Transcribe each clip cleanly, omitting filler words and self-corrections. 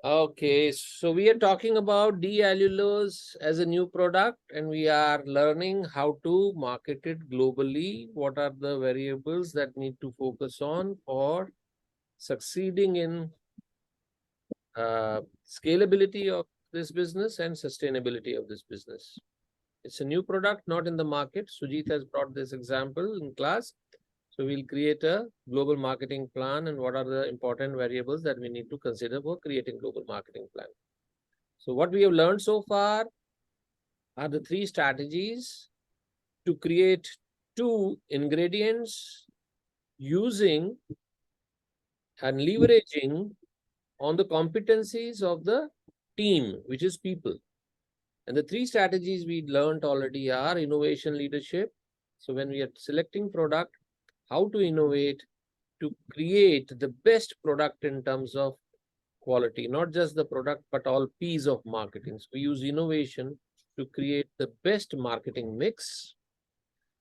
Okay, so we are talking about D-allulose as a new product, and we are learning how to market it globally. What are the variables that need to focus on for succeeding in scalability of this business and sustainability of this business. It's a new product, not in the market. Sujit has brought this example in class. So we'll create a global marketing plan, and what are the important variables that we need to consider for creating global marketing plan. So what we have learned so far are the three strategies to create two ingredients using and leveraging on the competencies of the team, which is people. And the three strategies we learned already are innovation leadership. So when we are selecting product, how to innovate to create the best product in terms of quality, not just the product, but all P's of marketing. So we use innovation to create the best marketing mix.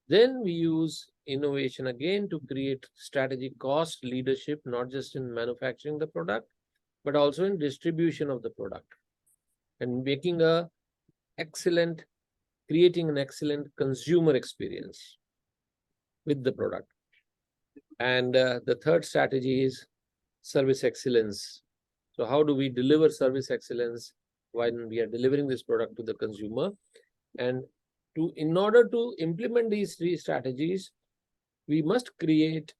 Then we use innovation again to create strategic cost leadership, not just in manufacturing the product, but also in distribution of the product and making a excellent, creating an excellent consumer experience with the product. And the third strategy is service excellence. So how do we deliver service excellence when we are delivering this product to the consumer? And in order to implement these three strategies, we must create,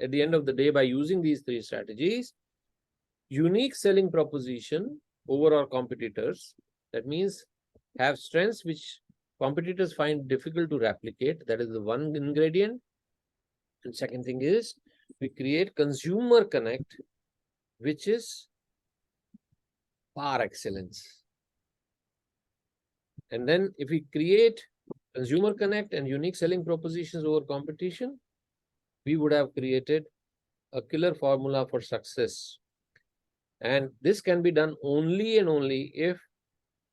at the end of the day, by using these three strategies, unique selling proposition over our competitors. That means have strengths which competitors find difficult to replicate. That is the one ingredient. And second thing is we create consumer connect, which is par excellence. And then if we create consumer connect and unique selling propositions over competition, we would have created a killer formula for success. And this can be done only and only if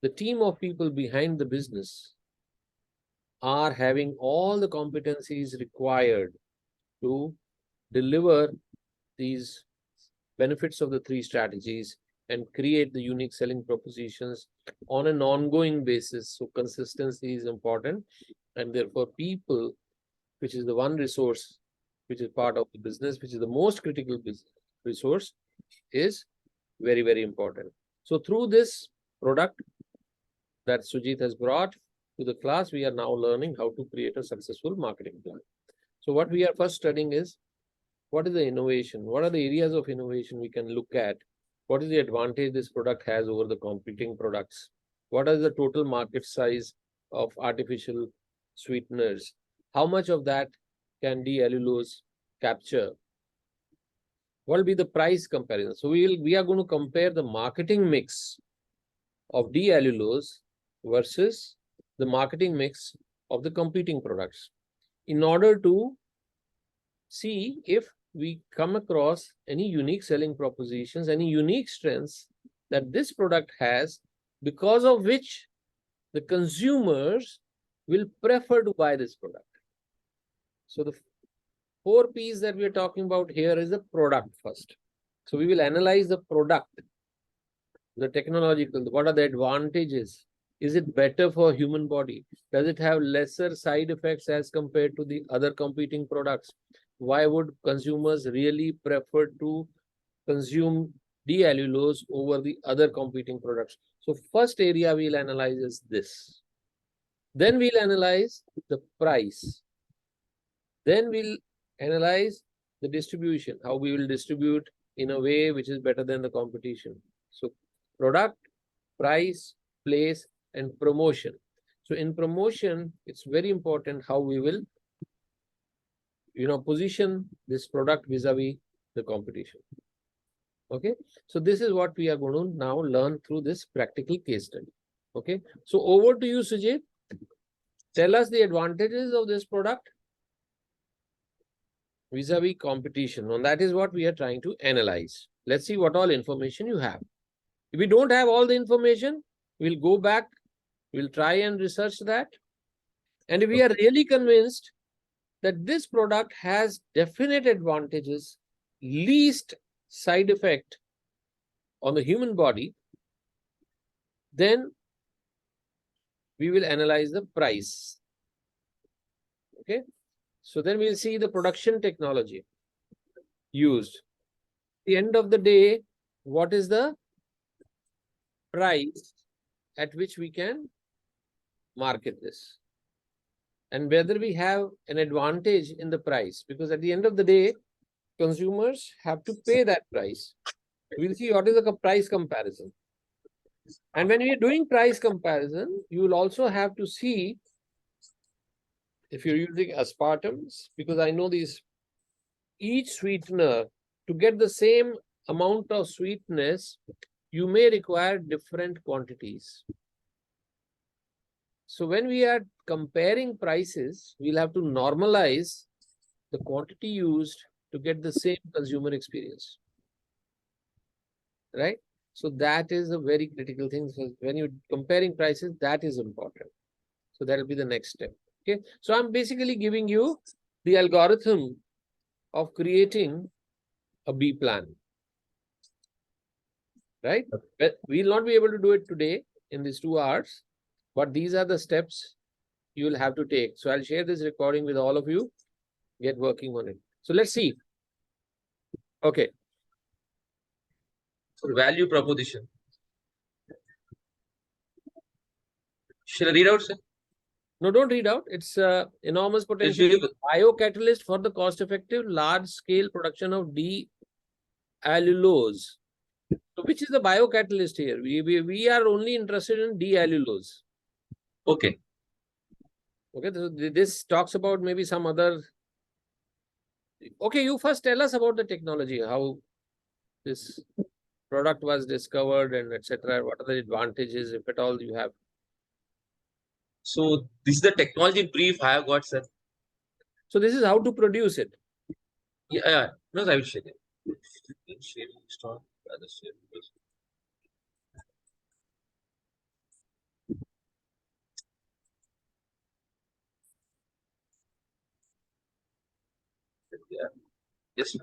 the team of people behind the business are having all the competencies required to deliver these benefits of the three strategies and create the unique selling propositions on an ongoing basis. So consistency is important, and therefore people, which is the one resource which is part of the business, which is the most critical business resource, is very, very important. So through this product that Sujit has brought to the class, we are now learning how to create a successful marketing plan. So what we are first studying is, what is the innovation? What are the areas of innovation we can look at? What is the advantage this product has over the competing products? What is the total market size of artificial sweeteners? How much of that can D-allulose capture? What will be the price comparison? So we are going to compare the marketing mix of D-allulose versus the marketing mix of the competing products in order to see if we come across any unique selling propositions, any unique strengths that this product has, because of which the consumers will prefer to buy this product. So the 4 P's that we are talking about here is the product first. So we will analyze the product, the technological, what are the advantages? Is it better for human body? Does it have lesser side effects as compared to the other competing products? Why would consumers really prefer to consume D-allulose over the other competing products? So first area we'll analyze is this. Then we'll analyze the price. Then we'll analyze the distribution, how we will distribute in a way which is better than the competition. So product, price, place, and promotion. So in promotion, it's very important how we will position this product vis-a-vis the competition. Okay, so this is what we are going to now learn through this practical case study. Okay, so over to you, Sujit. Tell us the advantages of this product vis-a-vis competition, and that is what we are trying to analyze. Let's see what all information you have. If we don't have all the information, we'll go back, we'll try and research that. And if we are really convinced that this product has definite advantages, least side effect on the human body, then we will analyze the price. Okay. So then we'll see the production technology used. At the end of the day, what is the price at which we can market this? And whether we have an advantage in the price, because at the end of the day, consumers have to pay that price. We'll see what is the price comparison. And when we are doing price comparison, you will also have to see if you're using aspartams, because I know these, each sweetener, to get the same amount of sweetness, you may require different quantities. So when we are comparing prices, we'll have to normalize the quantity used to get the same consumer experience. Right? So that is a very critical thing. So when you're comparing prices, that is important. So that will be the next step. Okay. So I'm basically giving you the algorithm of creating a B plan. Right? But we'll not be able to do it today in these 2 hours, but these are the steps you will have to take. So I'll share this recording with all of you. Get working on it. So let's see. Okay. So value proposition. Shall I read out, sir? No, don't read out. It's enormous potential biocatalyst for the cost-effective large-scale production of D-allulose. So which is the biocatalyst here? We are only interested in D-allulose. Okay. Okay, so this talks about maybe some other. Okay, you first tell us about the technology, how this product was discovered and etc. What are the advantages, if at all you have? So this is the technology brief I have got, sir. So this is how to produce it. Yeah. No, I will share it. Share start. Yeah. Yes.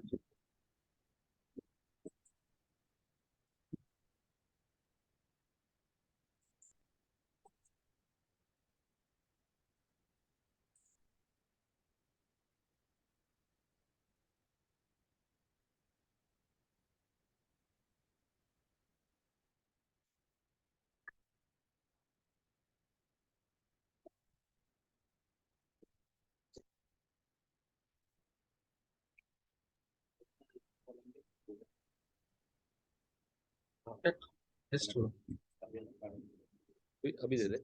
That's true. अभी दे दे.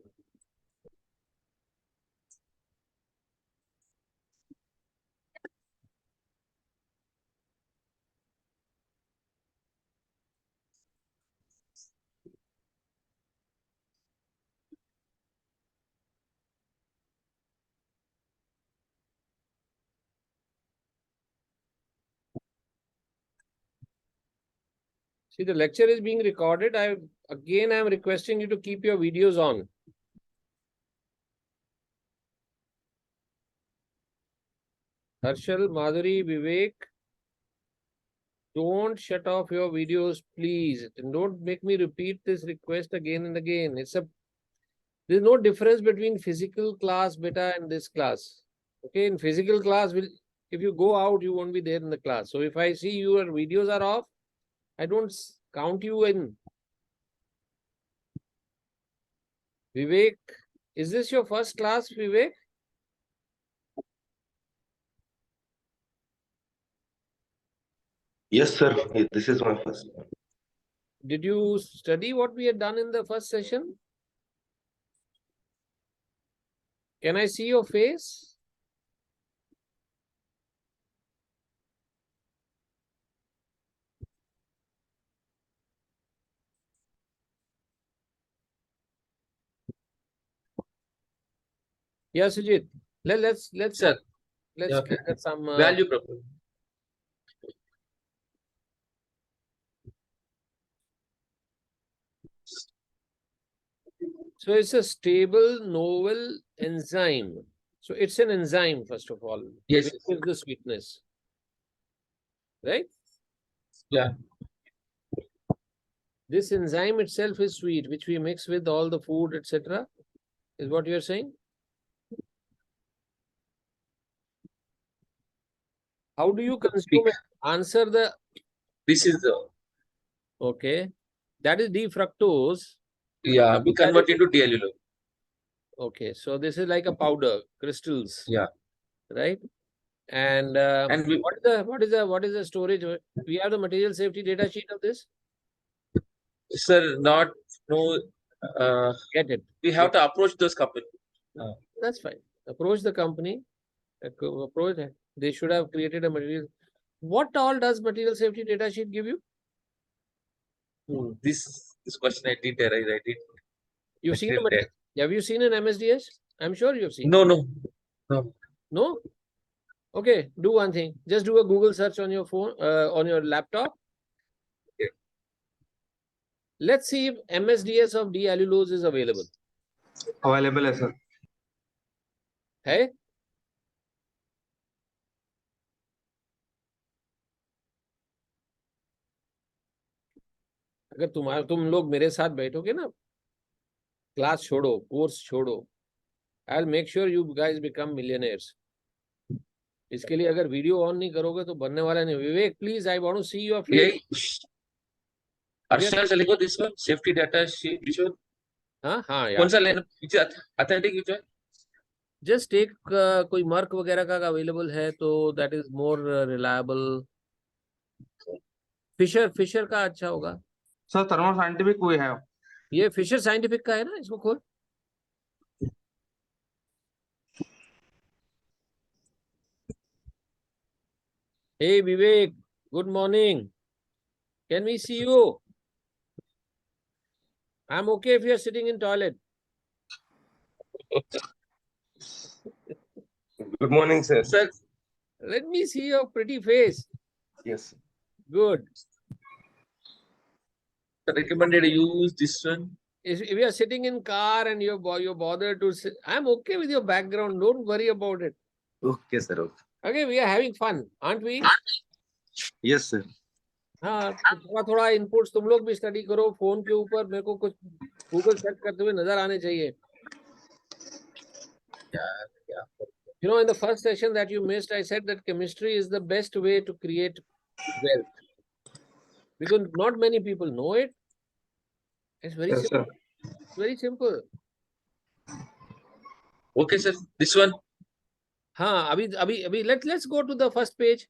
See, the lecture is being recorded. I'm requesting you to keep your videos on. Harshal, Madhuri, Vivek, don't shut off your videos, please. And don't make me repeat this request again and again. There's no difference between physical class beta and this class. Okay, in physical class, if you go out, you won't be there in the class. So if I see your videos are off, I don't count you in. Vivek, is this your first class, Vivek? Yes, sir. This is my first one. Did you study what we had done in the first session? Can I see your face? Yeah, Sujit. Let's Sir. get some value proposition. So it's a stable, novel enzyme. So it's an enzyme, first of all. Yes. Which is the sweetness. Right? Yeah. This enzyme itself is sweet, which we mix with all the food, etc. Is what you're saying? How do you consume it? Answer the, This is the, okay. That is D-fructose. yeah, we convert into D-allulose. Okay, so this is like a powder, crystals. Yeah. Right? And And we, what is the storage? We have the material safety data sheet of this. sir, not, no, Get it. we have to approach those companies. That's fine. Approach the company. Approach. They should have created a material. What all does material safety data sheet give you? This question I did, I did. You've seen a material material. Have you seen an MSDS? I'm sure you've seen. No, no, no. No? Okay, do one thing. Just do a Google search on your phone, on your laptop. Okay. Let's see if MSDS of D-allulose is available. Available है sir. है? अगर तुम लोग मेरे साथ बैठोगे ना, class छोड़ो, कोर्स छोड़ो, I'll make sure you guys become millionaires. इसके लिए अगर वीडियो ऑन नहीं करोगे तो बनने वाला नहीं. Vivek, please, I want to see your face. Arshad, shall I go this one? Safety data sheet, which one? हाँ कौन सा लेना? Which is authentic, which one? Just take कोई मर्क वगैरह का अवेलेबल है तो that is more reliable. Fisher का अच्छा होगा. सर थर्मो साइंटिफिक कोई है? ये फिशर साइंटिफिक का है ना, इसको खोल. Hey Vivek, good morning. Can we see you? I'm okay if you're sitting in toilet. Good morning, sir. Sir, Let me see your pretty face. Yes. Good. recommended use this one. If you are sitting in car and you're bothered to sit, I'm okay with your background. Don't worry about it. Okay, sir. Okay. Okay, we are having fun, aren't we? Yes, sir. हाँ, थोड़ा थोड़ा inputs तुम लोग भी study करो phone के ऊपर. मेरे को कुछ गूगल सर्च करते हुए नजर आने चाहिए. You know, in the first session that you missed, I said that chemistry is the best way to create wealth. Because not many people know it. It's very Yes, simple. sir. Very simple. Okay, sir. This one. हाँ, अभी let's go to the first page.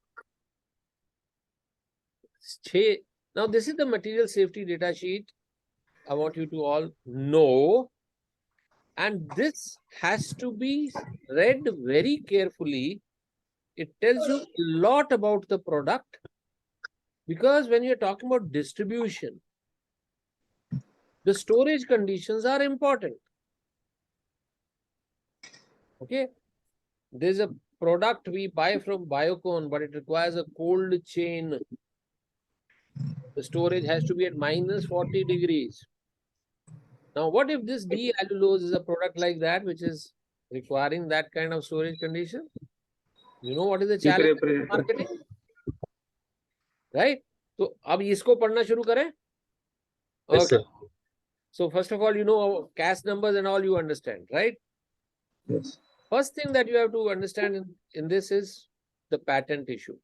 Now this is the material safety data sheet. I want you to all know. And this has to be read very carefully. It tells you a lot about the product. Because when you're talking about distribution, the storage conditions are important. Okay. There's a product we buy from Biocon, but it requires a cold chain. The storage has to be at minus 40 degrees. Now, what if this D-allulose is a product like that, which is requiring that kind of storage condition? You know what is the challenge in marketing? Right? So, अब इसको पढ़ना शुरू करें? Yes, Okay. sir. So, first of all, you know CAS numbers and all you understand, right? Yes. First thing that you have to understand in this is the patent issue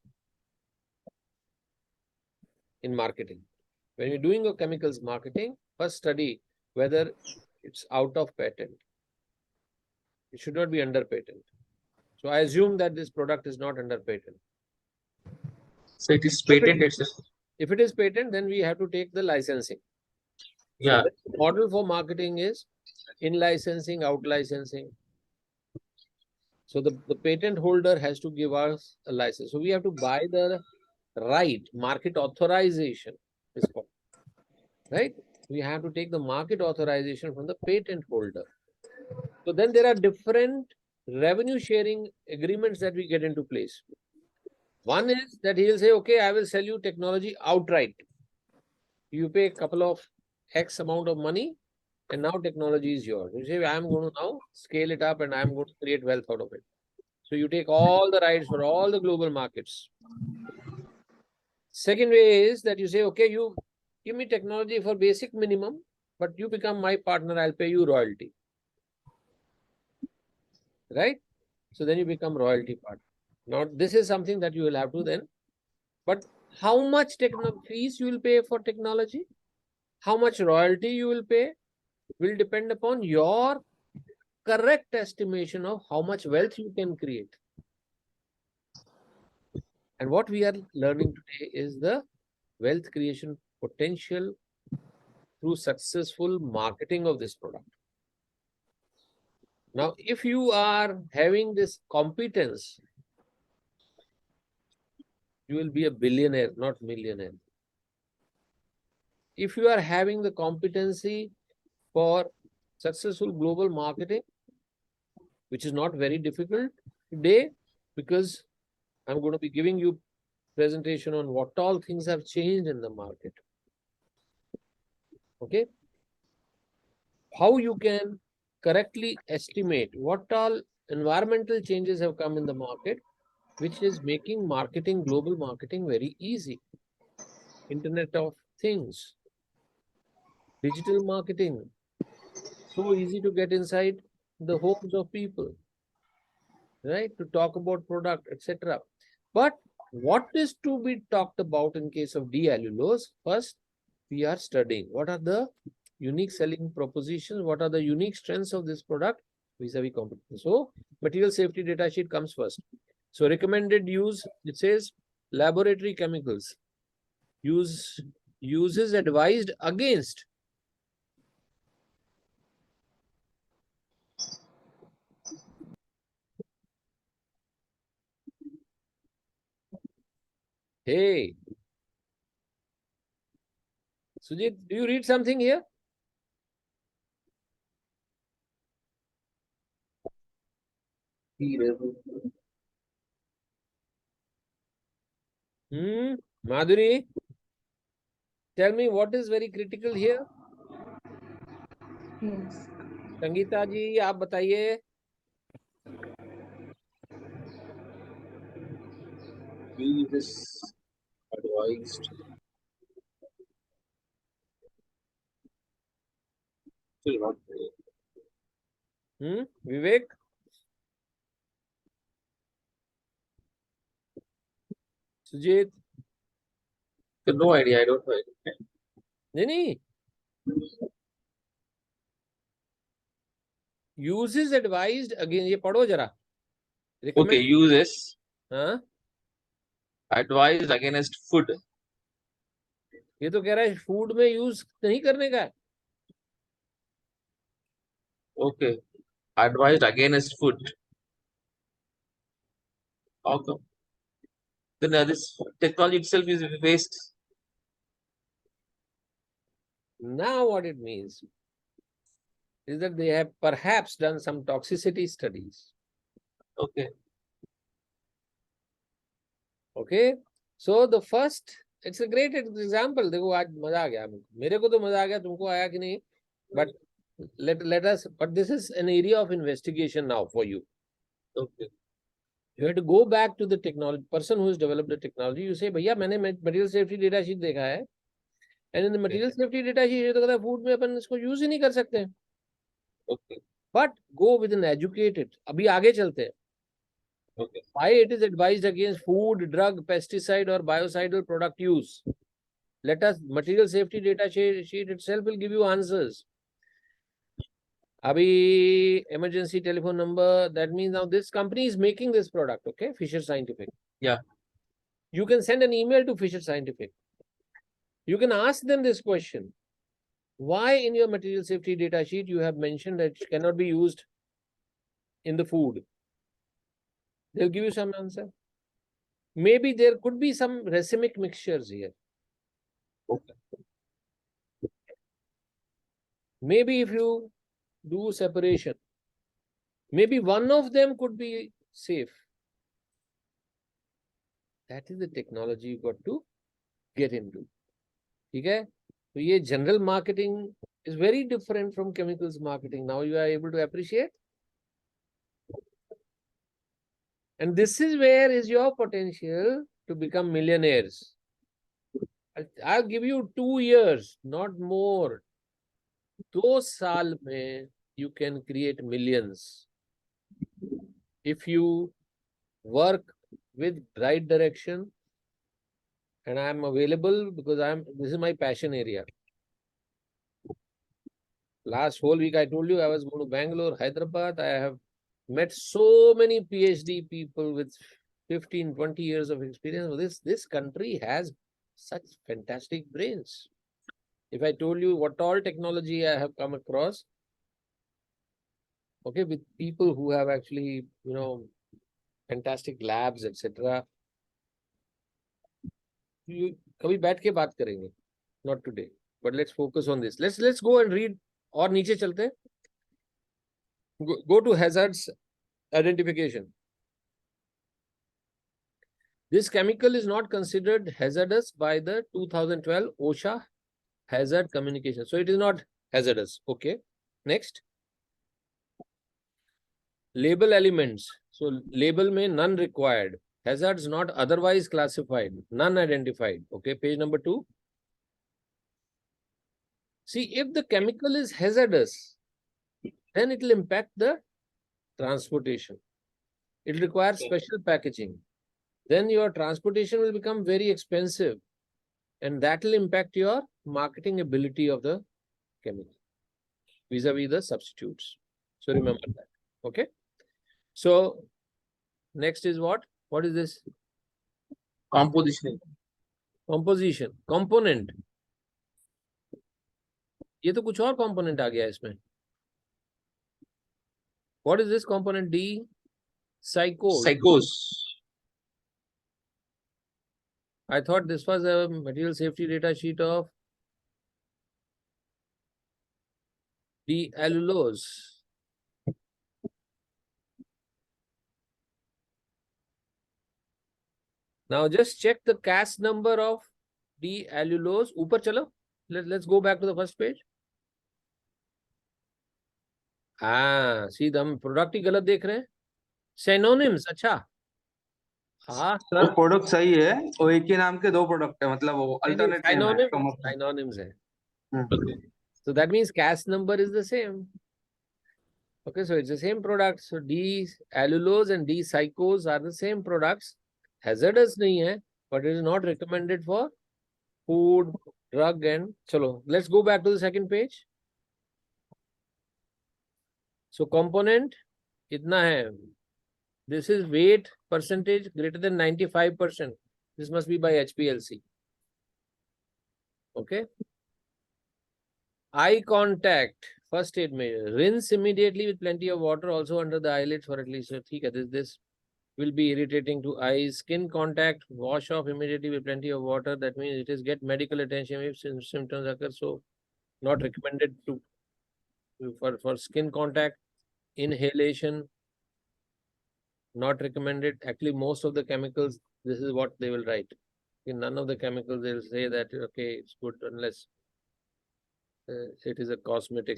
in marketing. When you're doing a chemicals marketing, first study whether it's out of patent. It should not be under patent. So I assume that this product is not under patent. So it is patented, sir. If it is patent, then we have to take the licensing. Yeah. So the model for marketing is in licensing, out licensing. So the patent holder has to give us a license. So we have to buy the right market authorization. Is called, right? We have to take the market authorization from the patent holder. So then there are different revenue sharing agreements that we get into place. One is that he will say, okay, I will sell you technology outright. You pay a couple of X amount of money and now technology is yours. You say, I am going to now scale it up and I am going to create wealth out of it. So you take all the rights for all the global markets. Second way is that you say, okay, you give me technology for basic minimum, but you become my partner, I'll pay you royalty. Right? So then you become royalty partner. Now, this is something that you will have to then, but how much fees you will pay for technology, how much royalty you will pay will depend upon your correct estimation of how much wealth you can create. And what we are learning today is the wealth creation potential through successful marketing of this product. Now, if you are having this competence, you will be a billionaire, not millionaire. If you are having the competency for successful global marketing, which is not very difficult today, because I'm going to be giving you presentation on what all things have changed in the market. Okay. How you can correctly estimate what all environmental changes have come in the market, which is making marketing, global marketing very easy. Internet of Things, digital marketing, so easy to get inside the homes of people, right? To talk about product, etc. But what is to be talked about in case of D-allulose? First, we are studying what are the unique selling propositions, what are the unique strengths of this product vis-a-vis competition. So, material safety data sheet comes first. So, recommended use, it says laboratory chemicals. Uses advised against. Hey, Sujit, do you read something here? Madhuri, tell me what is very critical here? Yes. Sangeeta जी आप बताइए. Use this advised. Still not there. Vivek? Sujit? No idea. I don't know. नहीं. Uses advised again. ये पढ़ो जरा. Okay, uses हाँ. advised against food. ये तो कह रहा है फूड में यूज नहीं करने का. Okay, advised against food. How come? Then this technology itself is waste. Now what it means is that they have perhaps done some toxicity studies. Okay. Okay. So the first, it's a great example. देखो आज मजा आ गया मेरे को तो मजा आ गया तुमको आया कि नहीं. But let us, but this is an area of investigation now for you. Okay. You have to go back to the technology person who has developed the technology. You say, भैया मैंने material safety data sheet देखा है, and in the material safety data sheet ये तो कहता है food में अपन इसको use ही नहीं कर सकते. Okay. But go with an educated. अभी आगे चलते हैं. Okay. Why it is advised against food, drug, pesticide or biocidal product use? Let us, material safety data sheet itself will give you answers. Abhi emergency telephone number, that means now this company is making this product, okay? Fisher Scientific. Yeah. You can send an email to Fisher Scientific. You can ask them this question. Why in your material safety data sheet you have mentioned that it cannot be used in the food? They'll give you some answer. Maybe there could be some racemic mixtures here. Okay. Maybe if you do separation, maybe one of them could be safe. That is the technology you got to get into. Okay? So, ये general marketing is very different from chemicals marketing. Now you are able to appreciate. And this is where is your potential to become millionaires. I'll give you 2 years, not more. 2 साल में you can create millions if you work with right direction, and I'm available because this is my passion area. Last whole week I told you I was going to Bangalore, Hyderabad. I have met so many PhD people with 15, 20 years of experience. This country has such fantastic brains. If I told you what all technology I have come across, okay, with people who have actually, fantastic labs, etc. You कभी बैठ के बात करेंगे, not today, but let's focus on this. Let's go and read. और नीचे चलते हैं. Go to hazards identification. This chemical is not considered hazardous by the 2012 OSHA hazard communication. So it is not hazardous. Okay. Next. Label elements. So label may none required. Hazards not otherwise classified. None identified. Okay. Page number 2. See, if the chemical is hazardous, then it will impact the transportation. It requires special packaging. Then your transportation will become very expensive, and that will impact your marketing ability of the chemical vis-a-vis the substitutes. So remember that. Okay. So next is what? What is this? Composition. Composition. Component. ये तो कुछ और component आ गया इसमें. What is this component? D. Psychos. I thought this was a material safety data sheet of D-allulose. Now just check the CAS number of D-allulose. ऊपर चलो. Let's go back to the first page. See, हम product ही गलत देख रहे हैं. Synonyms. अच्छा. हाँ sir product सही है, वो एक ही नाम के 2 प्रोडक्ट है, मतलब वो अल्टरनेट synonyms है. So that means CAS number is the same. Okay, so it's the same product. So D-allulose and D-psychose are the same products. Hazardous nahi hai, but it is not recommended for food, drug, and chalo. Let's go back to the second page. So component itna hai. This is weight percentage greater than 95%. This must be by HPLC. Okay. Eye contact. First aid measure. Rinse immediately with plenty of water, also under the eyelids for at least. This will be irritating to eyes. Skin contact. Wash off immediately with plenty of water. That means it is get medical attention if symptoms occur. So not recommended to for skin contact. Inhalation. Not recommended. Actually, most of the chemicals, this is what they will write. In none of the chemicals, they will say that, okay, it's good unless it is a cosmetic.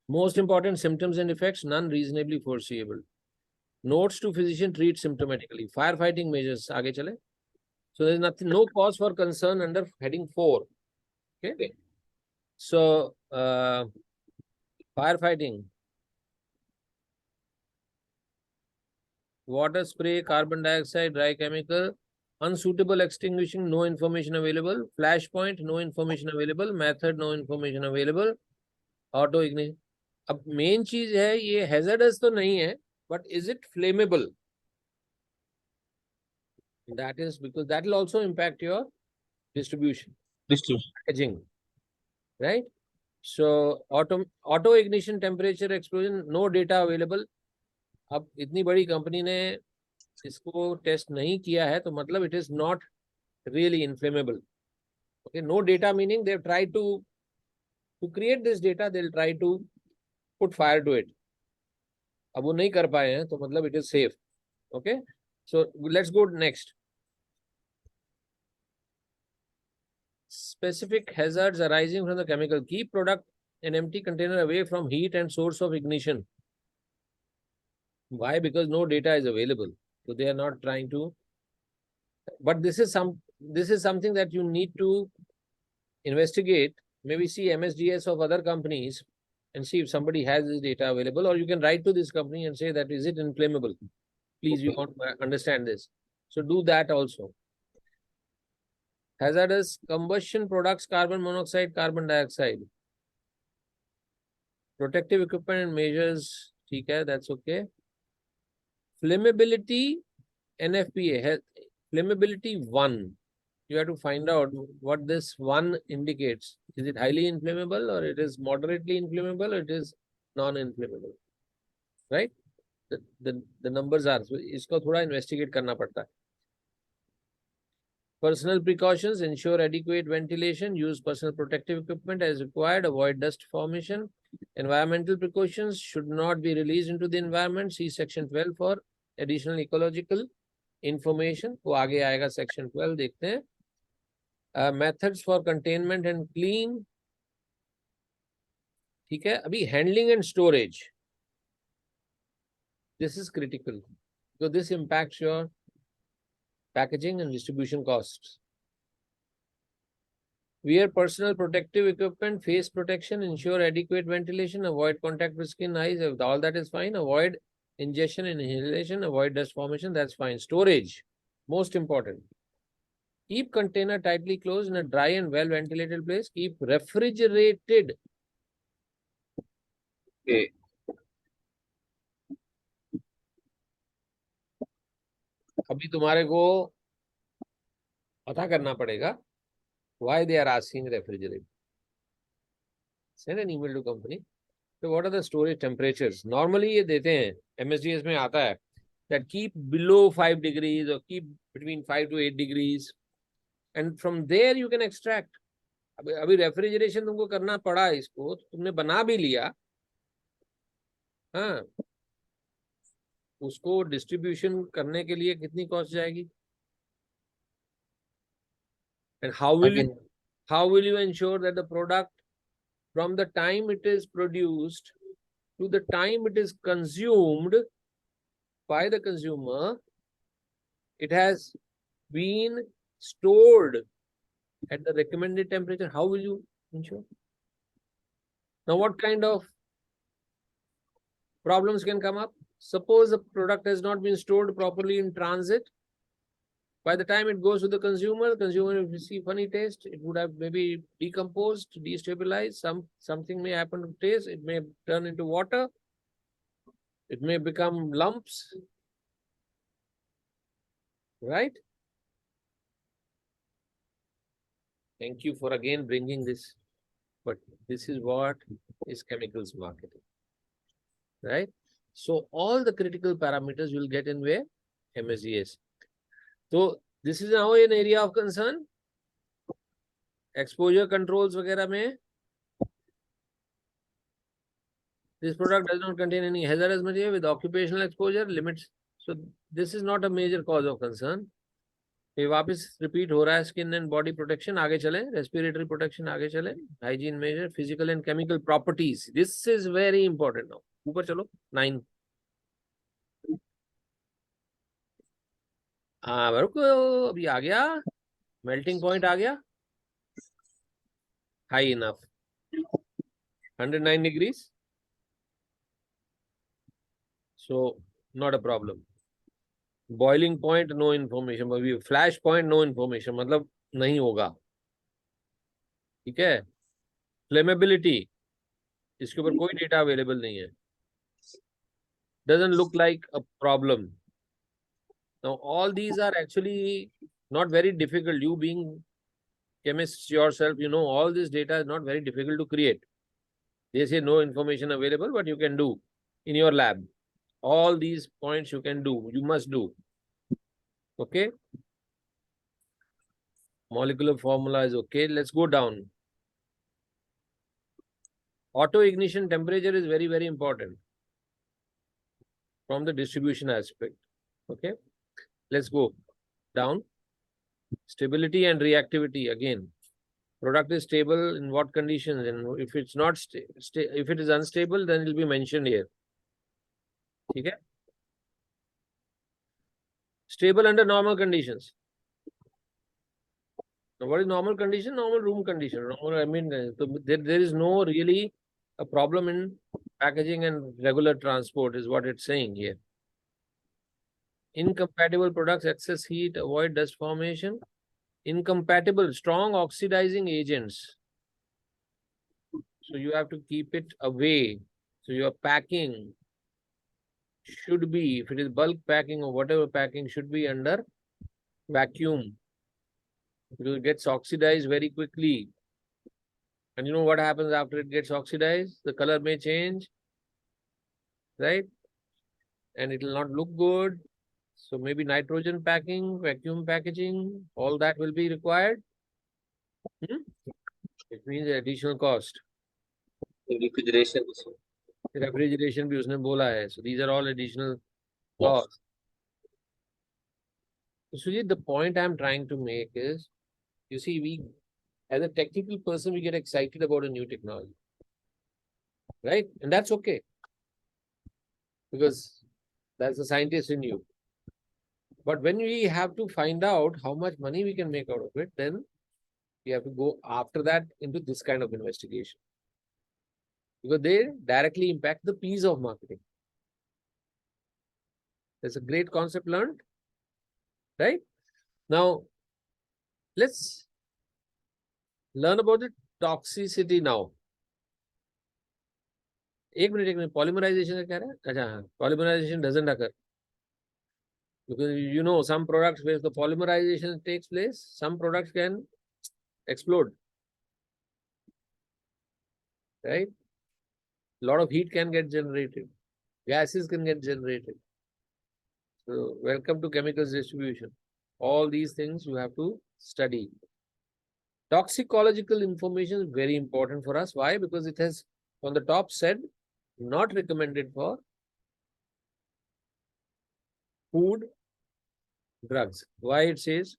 Most important symptoms and effects, none reasonably foreseeable. Notes to physician treat symptomatically. Firefighting measures. Aage chale. So there is nothing, no cause for concern under heading 4. Okay. So firefighting. Water spray, carbon dioxide, dry chemical, unsuitable extinguishing, no information available. Flashpoint, no information available. Method, no information available. Auto ignition. अब main चीज है ये hazardous तो नहीं है, but is it flammable? That is because that will also impact your distribution. Packaging, right? So auto ignition, temperature, explosion, no data available. अब इतनी बड़ी कंपनी ने इसको टेस्ट नहीं किया है, तो मतलब it is not really inflammable. Okay, no data meaning they've tried to create this data, they'll try to put fire to it. अब वो नहीं कर पाए हैं, तो मतलब it is safe. Okay, so let's go next. Specific hazards arising from the chemical. Keep product in empty container away from heat and source of ignition. Why? Because no data is available. So they are not trying to. But this is this is something that you need to investigate, maybe see MSDS of other companies and see if somebody has this data available, or you can write to this company and say that, is it inflammable? Please, we want to understand this. So do that also. Hazardous combustion products, carbon monoxide, carbon dioxide. Protective equipment and measures, okay, that's okay. Flammability, NFPA, flammability 1. You have to find out what this 1 indicates. Is it highly inflammable, or it is moderately inflammable, or it is non-inflammable, right? The numbers are, so isko thoda investigate karna padta hai. Personal precautions, ensure adequate ventilation, use personal protective equipment as required, avoid dust formation. Environmental precautions should not be released into the environment. See section 12 for additional ecological information. वो आगे आएगा section 12 देखते हैं. Methods for containment and clean. ठीक है. अभी handling and storage. This is critical. So this impacts your packaging and distribution costs. Wear personal protective equipment, face protection, ensure adequate ventilation, avoid contact with skin, eyes. All that is fine. Avoid ingestion and inhalation, avoid dust formation. That's fine. Storage, most important. Keep container tightly closed in a dry and well ventilated place. Keep refrigerated. Okay. अभी तुम्हारे को पता करना पड़ेगा why they are asking refrigerated. Send an email to company. So what are the storage temperatures? Normally ये देते हैं, MSDS में आता है that keep below 5 degrees or keep between 5 to 8 degrees, and from there you can extract. अभी refrigeration तुमको करना पड़ा इसको, तुमने बना भी लिया, हाँ, उसको डिस्ट्रीब्यूशन करने के लिए कितनी कॉस्ट जाएगी? And how will you ensure that the product, from the time it is produced to the time it is consumed by the consumer, it has been stored at the recommended temperature? How will you ensure? Now, what kind of problems can come up? Suppose the product has not been stored properly in transit. By the time it goes to the consumer will receive funny taste. It would have maybe decomposed, destabilized. Something may happen to taste. It may turn into water. It may become lumps. Right? Thank you for again bringing this. But this is what is chemicals marketing. Right? So all the critical parameters will get in where? MSDS. So this is now an area of concern. Exposure controls वगैरह में, this product does not contain any hazardous material with occupational exposure limits. So this is not a major cause of concern. ये वापस repeat हो रहा है. Skin and body protection आगे चले, respiratory protection आगे चले, hygiene measure, physical and chemical properties. This is very important now. ऊपर चलो 9. रुको, अभी आ गया, melting point आ गया, high enough, 109 degrees. So not a problem. Boiling point, no information. Flash point, no information. मतलब नहीं होगा. ठीक है. Flammability, इसके ऊपर कोई डेटा अवेलेबल नहीं है. Doesn't look like a problem. Now all these are actually not very difficult. You being chemists yourself, you know all this data is not very difficult to create. They say no information available, but you can do in your lab. All these points you can do, you must do. Okay. Molecular formula is okay. Let's go down. Auto ignition temperature is very, very important from the distribution aspect. Okay. Let's go down. Stability and reactivity again. Product is stable in what conditions, and if it's not if it is unstable, then it will be mentioned here. Okay. Stable under normal conditions. Now, what is normal condition? Normal room condition. I mean, there is no really a problem in packaging and regular transport is what it's saying here. Incompatible products, excess heat, avoid dust formation. Incompatible, strong oxidizing agents. So you have to keep it away. So your packing should be, if it is bulk packing or whatever packing, should be under vacuum. Because it gets oxidized very quickly. And you know what happens after it gets oxidized? The color may change, right? And it will not look good. So maybe nitrogen packing, vacuum packaging, all that will be required. It means additional cost. Refrigeration. Refrigeration भी उसने बोला है. So these are all additional Yes. costs. So Sujit, the point I'm trying to make is, you see, we, as a technical person, we get excited about a new technology, right? And that's okay, because that's the scientist in you. But when we have to find out how much money we can make out of it, then we have to go after that into this kind of investigation, because they directly impact the piece of marketing. That's a great concept learned, right? Now, let's learn about the toxicity now. एक minute polymerization का क्या रहा है? अच्छा हाँ, polymerization doesn't occur. Because you know, some products where the polymerization takes place, some products can explode, right? A lot of heat can get generated, gases can get generated. So welcome to chemicals distribution. All these things you have to study. Toxicological information is very important for us. Why? Because it has on the top said not recommended for food, drugs. Why it says?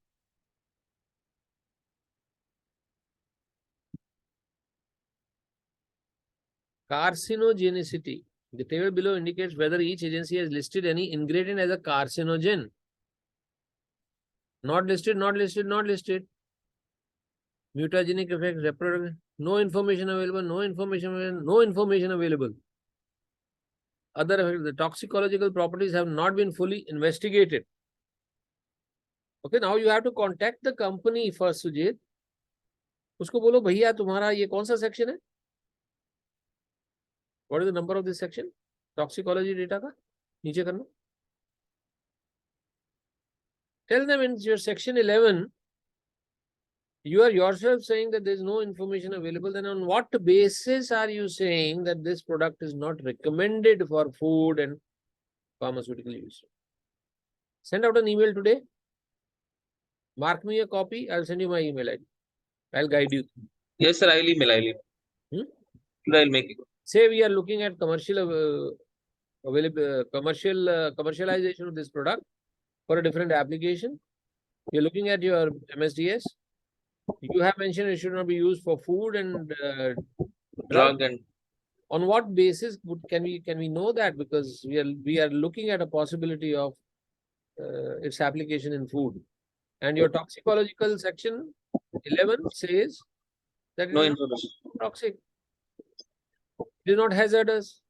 Carcinogenicity. The table below indicates whether each agency has listed any ingredient as a carcinogen. Not listed, not listed, not listed. Mutagenic effect, reproduction. No information available, no information available, no information available. Other effects, the toxicological properties have not been fully investigated. Okay, now you have to contact the company first, Sujit. उसको बोलो भैया तुम्हारा ये कौन सा section है? What is the number of this section? Toxicology data का नीचे करना. Tell them in your section 11, you are yourself saying that there is no information available. Then on what basis are you saying that this product is not recommended for food and pharmaceutical use? Send out an email today. Mark me a copy. I'll send you my email ID. I'll guide you. Yes, sir. I'll email. Today I'll make it. Say we are looking at commercialization of this product for a different application. You're looking at your MSDS. You have mentioned it should not be used for food and drug. And On what basis can we know that? Because we are looking at a possibility of its application in food. And your toxicological section 11 says that it no is not information. toxic. It is not hazardous.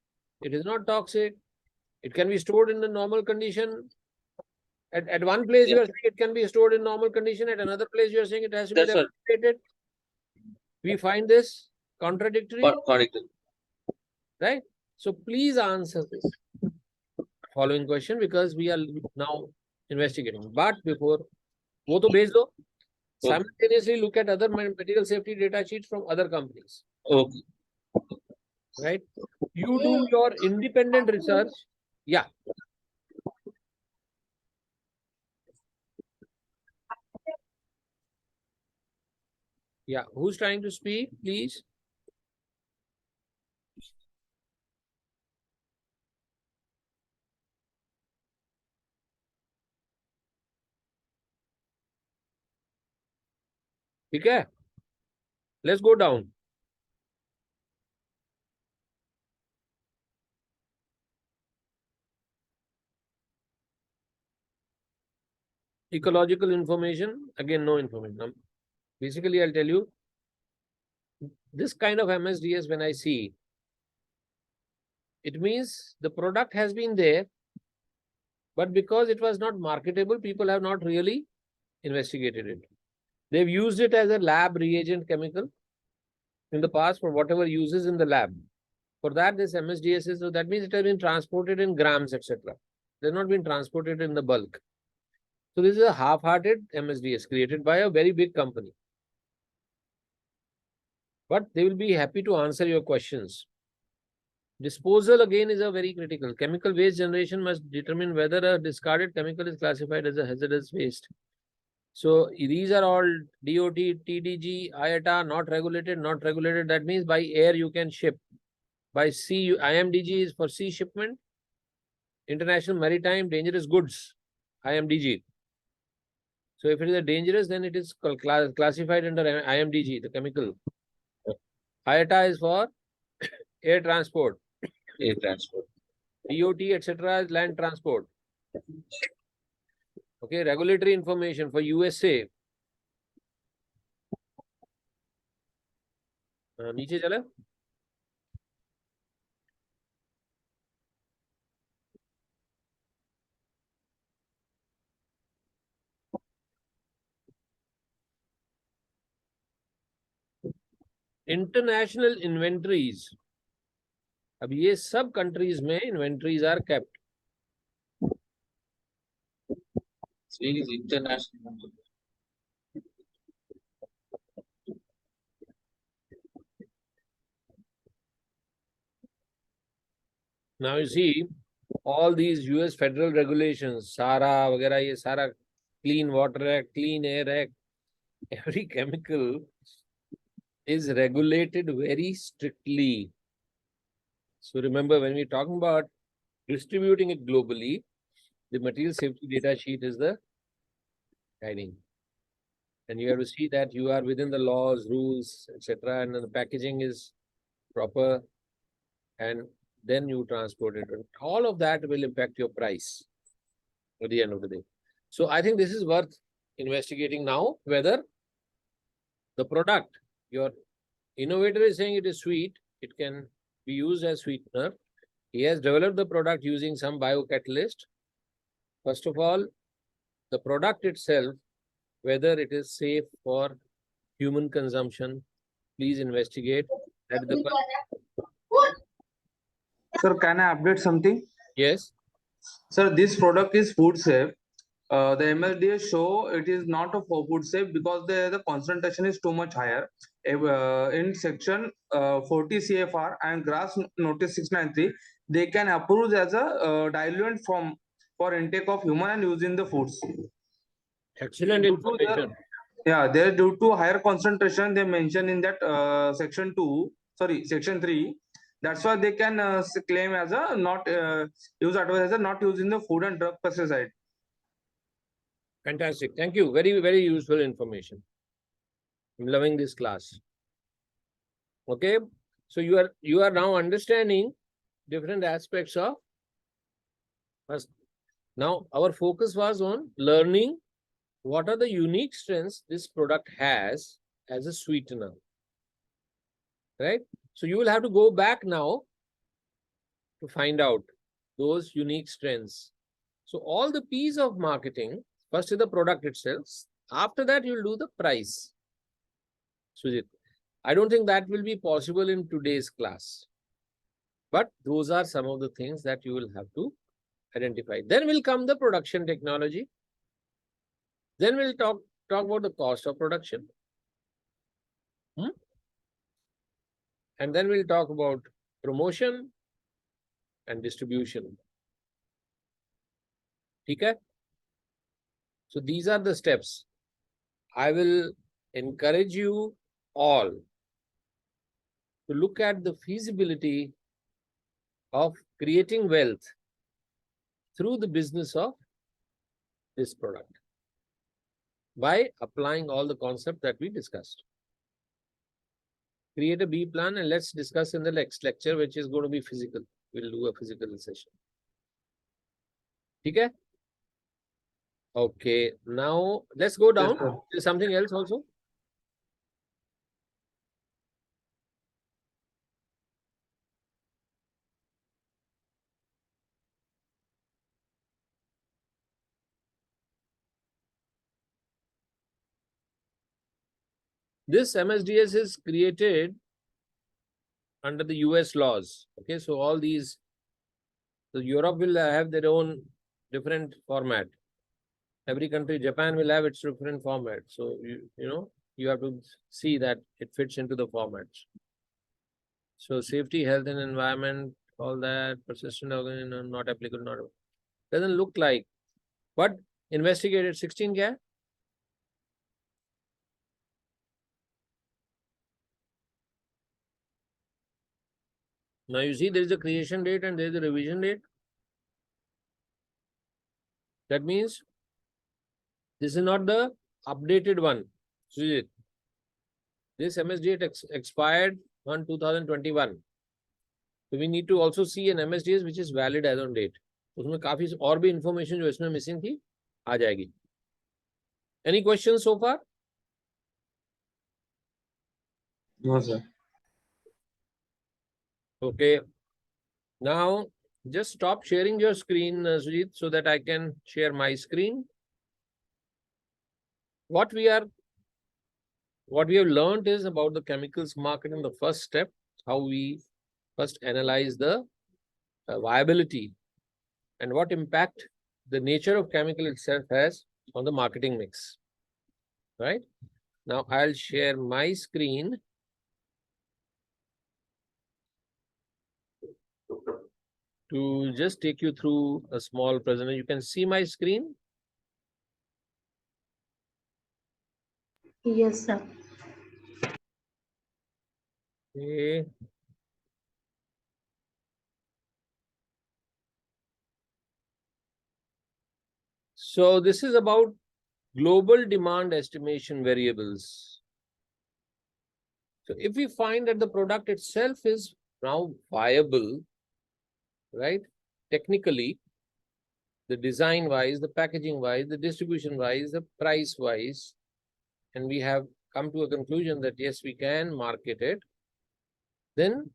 It is not toxic. It can be stored in the normal condition. At one place you are saying it can be stored in normal condition. At another place you are saying it has to be That's right. refrigerated. We find this contradictory, right? So please answer this following question, because we are now investigating. But before, वो तो भेज दो. Simultaneously look at other material safety data sheets from other companies. Okay. Right? You do your independent research. Yeah. Yeah. Who's trying to speak, please? Okay. Let's go down. Ecological information, again, no information. Basically, I'll tell you, this kind of MSDS, when I see, it means the product has been there, but because it was not marketable, people have not really investigated it. They've used it as a lab reagent chemical in the past for whatever uses in the lab. For that, this MSDS is, so that means it has been transported in grams, etc. They have not been transported in the bulk. So this is a half-hearted MSDS created by a very big company. But they will be happy to answer your questions. Disposal again is a very critical. Chemical waste generation must determine whether a discarded chemical is classified as a hazardous waste. So these are all DOT, TDG, IATA, not regulated, not regulated. That means by air you can ship. By sea, IMDG is for sea shipment. International Maritime Dangerous Goods, IMDG. So if it is a dangerous, then it is classified under IMDG, the chemical. IATA is for air transport. Air transport. DOT, etc. is land transport. Okay, regulatory information for USA. नीचे चले. International inventories. अब ये सब countries में inventories are kept. So it is international. Now you see all these US federal regulations, SARA, वगैरह ये सारा Clean Water Act, Clean Air Act, every chemical is regulated very strictly. So remember, when we're talking about distributing it globally, the material safety data sheet is the guiding. And you have to see that you are within the laws, rules, etc. And the packaging is proper. And then you transport it. And all of that will impact your price at the end of the day. So I think this is worth investigating now, whether the product, your innovator is saying it is sweet, it can be used as sweetener. He has developed the product using some biocatalyst. First of all, the product itself, whether it is safe for human consumption, please investigate. Sir, can I update something? Yes. Sir, this product is food safe. The MSDS show it is not a food safe because the concentration is too much higher. In section 40 CFR and GRAS notice 693, they can approve as a diluent form for intake of human and use in the foods. Excellent information. Yeah, they're due to higher concentration they mention in that section 3. That's why they can claim as a not use adverse as a not used in the food and drug pesticide. Fantastic. Thank you. Very, very useful information. I'm loving this class. Okay. So you are now understanding different aspects of first. Now our focus was on learning what are the unique strengths this product has as a sweetener. Right? So you will have to go back now to find out those unique strengths. So all the P's of marketing, first is the product itself. After that, you'll do the price. Sujit, I don't think that will be possible in today's class. But those are some of the things that you will have to identify. Then will come the production technology. Then we'll talk about the cost of production. And then we'll talk about promotion and distribution. Okay? So these are the steps. I will encourage you all to look at the feasibility of creating wealth through the business of this product by applying all the concepts that we discussed. Create a B plan and let's discuss in the next lecture, which is going to be physical. We'll do a physical session. Okay? Okay, now let's go down. Yes, sir. There's something else also. this MSDS is created under the US laws. Okay, so all these, so Europe will have their own different format. Every country, Japan will have its different format. So you have to see that it fits into the formats. So safety, health and environment, all that, persistent organism, not applicable, not doesn't look like. But investigated 16 kya? Now you see there is a creation date and there is a revision date. That means this is not the updated one. Sujit. This MSDS expired on 2021. So we need to also see an MSDS which is valid as on date. उसमें काफी और भी information जो इसमें missing थी आ जाएगी. Any questions so far? No, sir. Okay. Now just stop sharing your screen, Sujit, so that I can share my screen. What we have learned is about the chemicals market in the first step, how we first analyze the viability and what impact the nature of chemical itself has on the marketing mix. Right? Now I'll share my screen. To just take you through a small presentation. You can see my screen. Yes, sir. Okay. So this is about global demand estimation variables. So if we find that the product itself is now viable, right? Technically, the design wise, the packaging wise, the distribution wise, the price wise, and we have come to a conclusion that yes, we can market it, then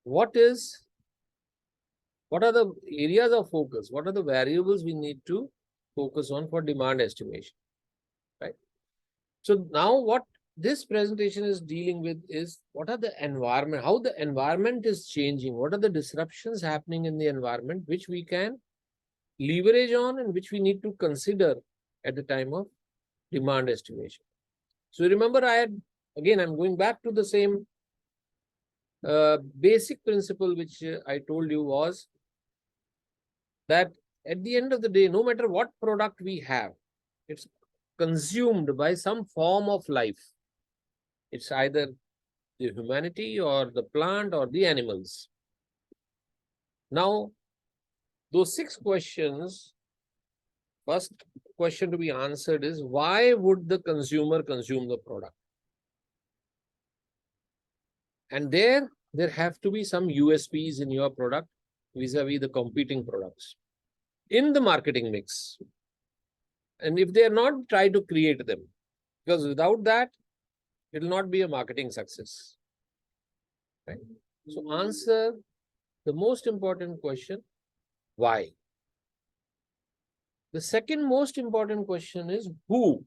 what are the areas of focus? What are the variables we need to focus on for demand estimation, right? So now what this presentation is dealing with is what are the environment, how the environment is changing, what are the disruptions happening in the environment, which we can leverage on and which we need to consider at the time of demand estimation. So remember again, I'm going back to the same basic principle which I told you was that at the end of the day, no matter what product we have, it's consumed by some form of life. It's either the humanity or the plant or the animals. Now, those 6 questions, first question to be answered is, why would the consumer consume the product? And there have to be some USPs in your product vis-a-vis the competing products in the marketing mix. And if they are not, try to create them, because without that, it will not be a marketing success. Right? So answer the most important question, why? The second most important question is who?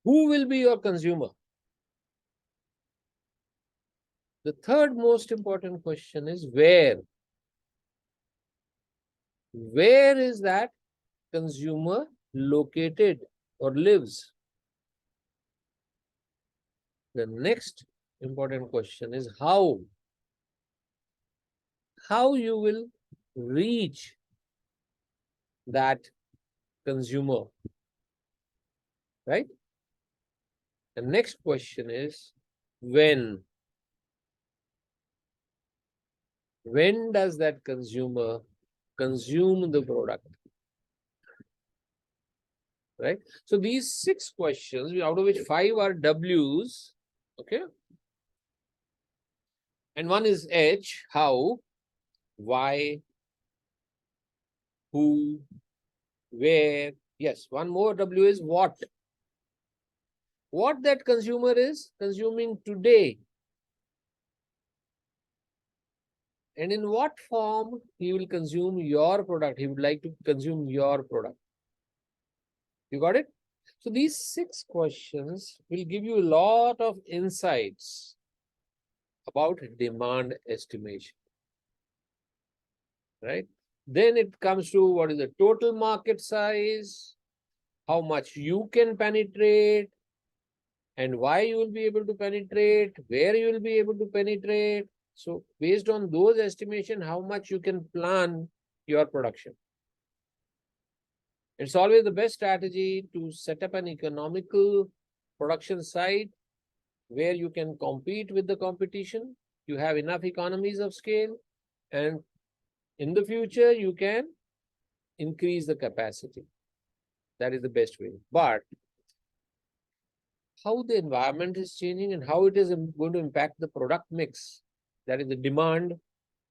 Who will be your consumer? The third most important question is where? Where is that consumer located or lives? The next important question is how? How you will reach that consumer, right? The next question is when? When does that consumer consume the product? Right? So these 6 questions, out of which 5 are W's, okay? And one is H, how, why, who, where. Yes, one more W is what. What that consumer is consuming today. And in what form he will consume your product. He would like to consume your product. You got it? So these 6 questions will give you a lot of insights about demand estimation, right? Then it comes to what is the total market size, how much you can penetrate, and why you will be able to penetrate, where you will be able to penetrate. So based on those estimation, how much you can plan your production. It's always the best strategy to set up an economical production site where you can compete with the competition. You have enough economies of scale, and in the future, you can increase the capacity. That is the best way. But how the environment is changing and how it is going to impact the product mix, that is the demand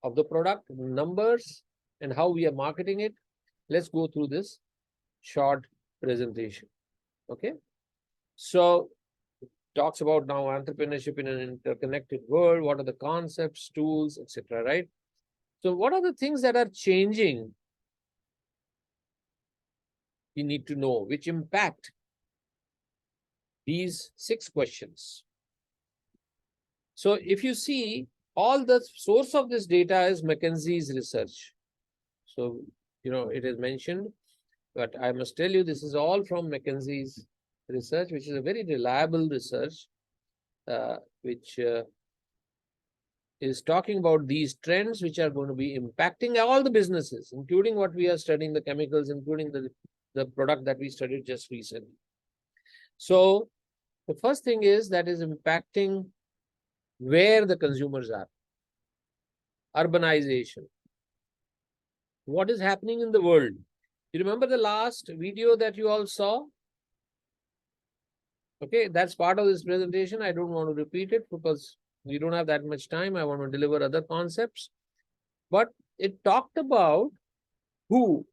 of the product, numbers, and how we are marketing it. Let's go through this short presentation. Okay. So talks about now entrepreneurship in an interconnected world. What are the concepts, tools, etc. Right? So what are the things that are changing? We need to know which impact these 6 questions. So if you see, all the source of this data is McKinsey's research. So, it is mentioned, but I must tell you, this is all from McKinsey's research, which is a very reliable research, which is talking about these trends which are going to be impacting all the businesses, including what we are studying, the chemicals, including the product that we studied just recently. So the first thing is that is impacting where the consumers are. Urbanization. What is happening in the world? You remember the last video that you all saw? Okay, that's part of this presentation. I don't want to repeat it because we don't have that much time. I want to deliver other concepts. But it talked about who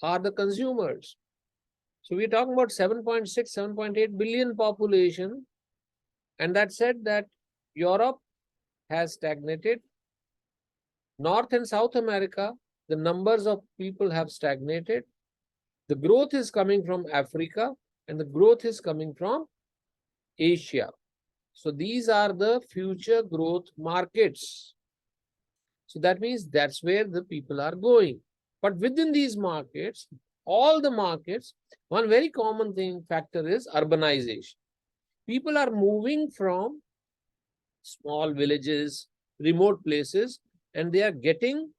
are the consumers. So we're talking about 7.6, 7.8 billion population. And that said that Europe has stagnated. North and South America, the numbers of people have stagnated. The growth is coming from Africa and the growth is coming from Asia. So these are the future growth markets. So that means that's where the people are going. But within these markets, all the markets, one very common factor is urbanization. People are moving from small villages, remote places, and they are getting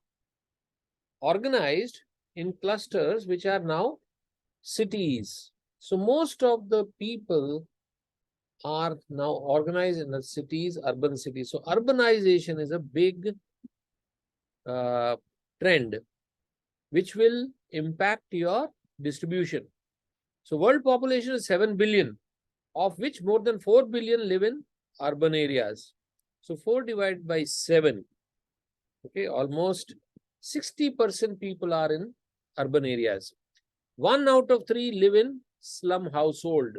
organized in clusters, which are now cities. So most of the people are now organized in the cities, urban cities. So urbanization is a big trend which will impact your distribution. So world population is 7 billion, of which more than 4 billion live in urban areas. So 4 divided by 7, okay, almost 60% people are in urban areas. 1 out of 3 live in slum household.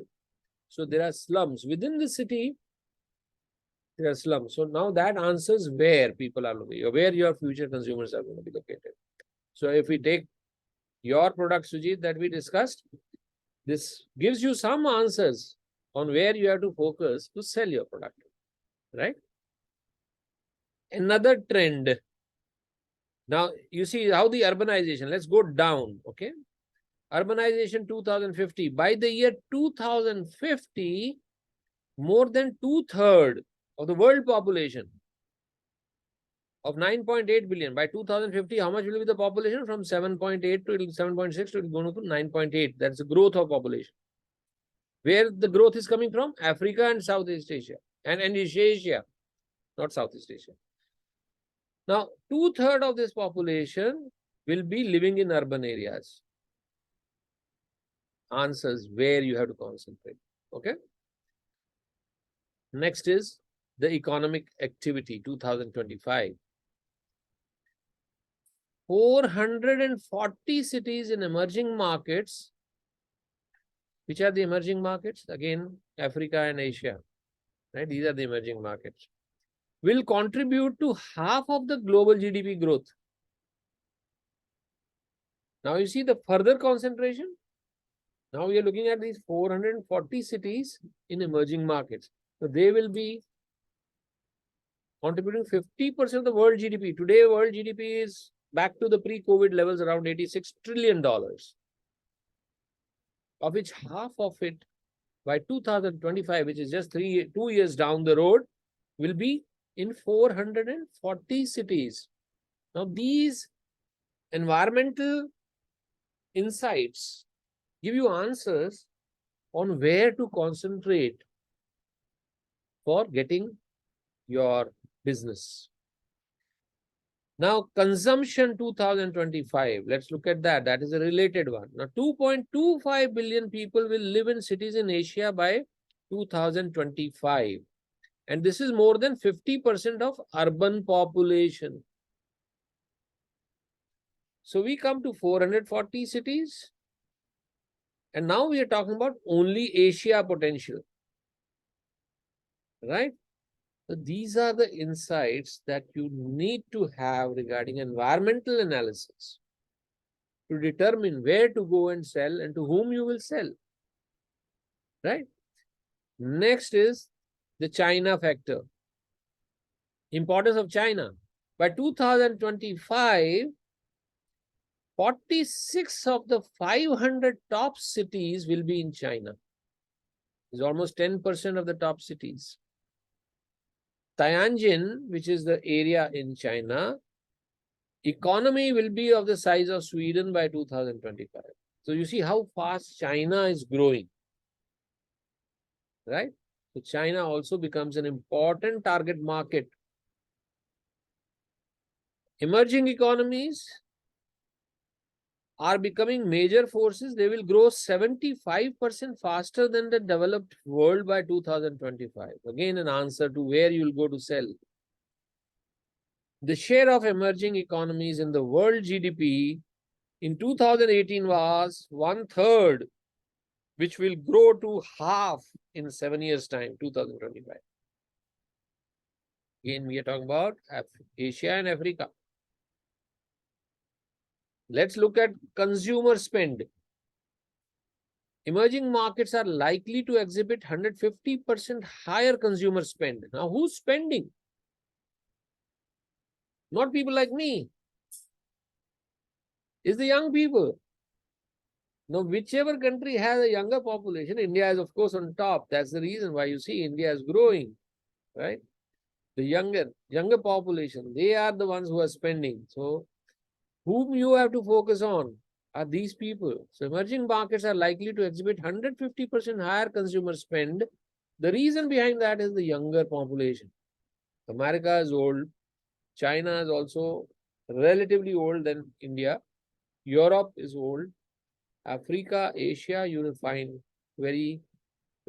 So there are slums within the city. There are slums. So now that answers where people are located, where your future consumers are going to be located. So if we take your product, Sujit, that we discussed, this gives you some answers on where you have to focus to sell your product, right? Another trend. Now, you see how the urbanization, let's go down, okay? Urbanization 2050. By the year 2050, more than 2/3 of the world population of 9.8 billion. By 2050, how much will be the population? From 7.8 to 7.6 to it will go to 9.8. That's the growth of population. Where the growth is coming from? Africa and Southeast Asia. And East Asia, not Southeast Asia. Now, 2/3 of this population will be living in urban areas. Answers where you have to concentrate. Okay. Next is the economic activity 2025. 440 cities in emerging markets. Which are the emerging markets? Again, Africa and Asia. Right? These are the emerging markets. Will contribute to half of the global GDP growth. Now you see the further concentration. Now we are looking at these 440 cities in emerging markets. So they will be contributing 50% of the world GDP. Today, world GDP is back to the pre-COVID levels, around $86 trillion, of which half of it by 2025, which is just 2 years down the road, will be in 440 cities. Now, these environmental insights give you answers on where to concentrate for getting your business. Now, consumption 2025, let's look at that. That is a related one. Now, 2.25 billion people will live in cities in Asia by 2025. And this is more than 50% of urban population. So we come to 440 cities. And now we are talking about only Asia potential. Right? So these are the insights that you need to have regarding environmental analysis to determine where to go and sell and to whom you will sell. Right? Next is the China factor. Importance of China. By 2025, 46 of the 500 top cities will be in China. It's almost 10% of the top cities. Tianjin, which is the area in China, economy will be of the size of Sweden by 2025. So you see how fast China is growing, right? So China also becomes an important target market. Emerging economies are becoming major forces. They will grow 75% faster than the developed world by 2025. Again, an answer to where you will go to sell. The share of emerging economies in the world GDP in 2018 was 1/3, which will grow to half in 7 years' time, 2025. Again, we are talking about Asia and Africa. Let's look at consumer spend. Emerging markets are likely to exhibit 150% higher consumer spend. Now, who's spending? Not people like me. It's the young people. Now, whichever country has a younger population, India is, of course, on top. That's the reason why you see India is growing, right? The younger population, they are the ones who are spending. So, whom you have to focus on are these people. So emerging markets are likely to exhibit 150% higher consumer spend. The reason behind that is the younger population. America is old. China is also relatively old than India. Europe is old. Africa, Asia, you will find the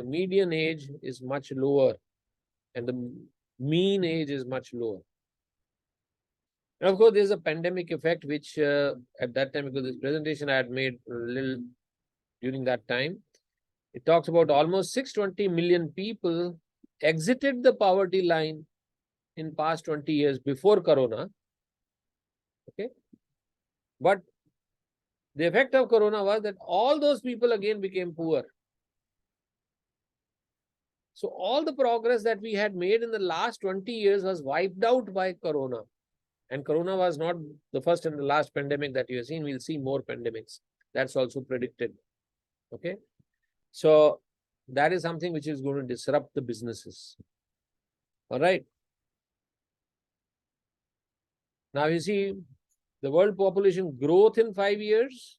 median age is much lower and the mean age is much lower. And of course, there's a pandemic effect, which at that time, because this presentation I had made a little during that time, it talks about almost 620 million people exited the poverty line in past 20 years before Corona. Okay. But the effect of Corona was that all those people again became poor. So all the progress that we had made in the last 20 years was wiped out by Corona. And Corona was not the first and the last pandemic that you have seen. We'll see more pandemics. That's also predicted. Okay. So that is something which is going to disrupt the businesses. All right. Now you see the world population growth in 5 years.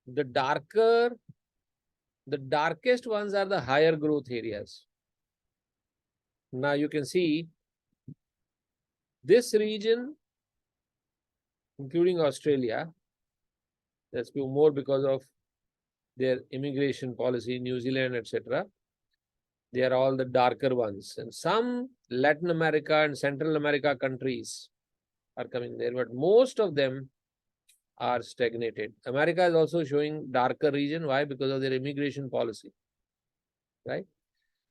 The darkest ones are the higher growth areas. Now you can see this region, including Australia, that's more because of their immigration policy, New Zealand, etc. They are all the darker ones. And some Latin America and Central America countries are coming there, but most of them are stagnated. America is also showing darker region. Why? Because of their immigration policy, right?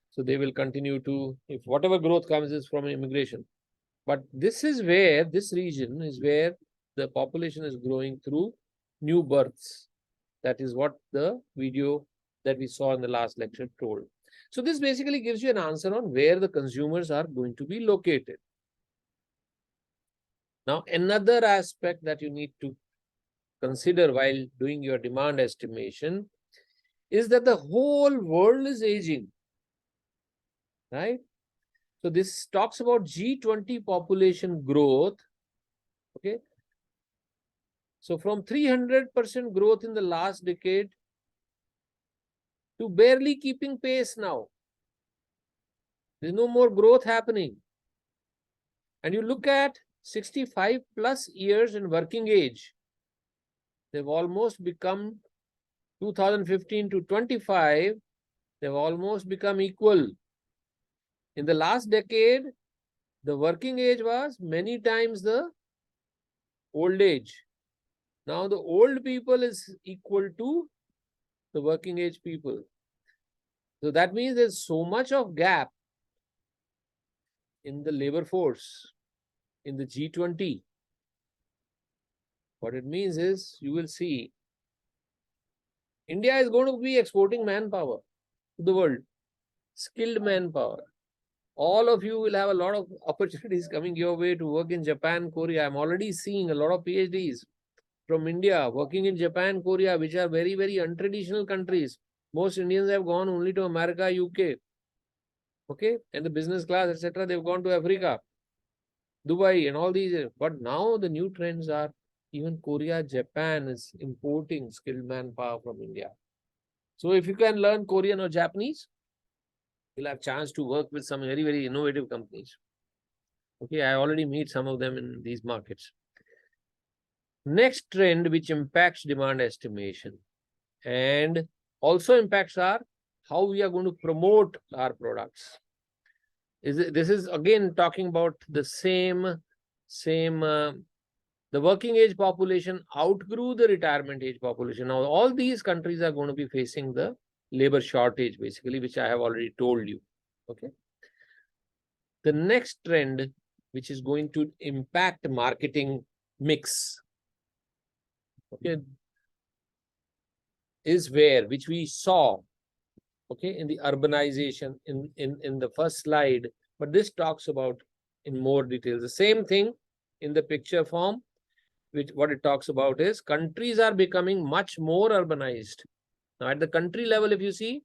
So they will continue to, if whatever growth comes is from immigration. But this region is where the population is growing through new births. That is what the video that we saw in the last lecture told. So this basically gives you an answer on where the consumers are going to be located. Now, another aspect that you need to consider while doing your demand estimation is that the whole world is aging, right? So this talks about G20 population growth, okay? So from 300% growth in the last decade to barely keeping pace now. There's no more growth happening. And you look at 65 plus years in working age, they've almost become 2015 to 25, they've almost become equal. In the last decade, the working age was many times the old age. Now the old people is equal to the working age people. So that means there's so much of gap in the labor force, in the G20. What it means is, you will see, India is going to be exporting manpower to the world, skilled manpower. All of you will have a lot of opportunities coming your way to work in Japan, Korea. I'm already seeing a lot of PhDs from India working in Japan, Korea, which are very, very untraditional countries. Most Indians have gone only to America, UK, okay, and the business class, etc. They've gone to Africa, Dubai, and all these. But now the new trends are even Korea, Japan is importing skilled manpower from India. So if you can learn Korean or Japanese, you'll have chance to work with some very, very innovative companies. Okay, I already meet some of them in these markets. Next trend which impacts demand estimation and also impacts our how we are going to promote our products. This is again talking about the same the working age population outgrew the retirement age population. Now all these countries are going to be facing the labor shortage, basically, which I have already told you. Okay. The next trend which is going to impact marketing mix, okay, is which we saw, okay, in the urbanization in the first slide, but this talks about in more detail. The same thing in the picture form, which what it talks about is countries are becoming much more urbanized. Now at the country level, if you see,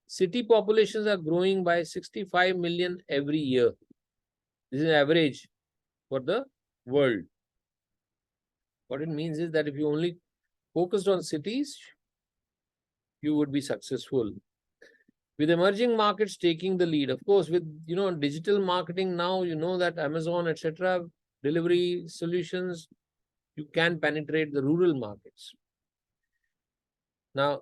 city populations are growing by 65 million every year. This is an average for the world. What it means is that if you only focused on cities, you would be successful. With emerging markets taking the lead, of course, with digital marketing now, that Amazon, etc., delivery solutions, you can penetrate the rural markets. Now,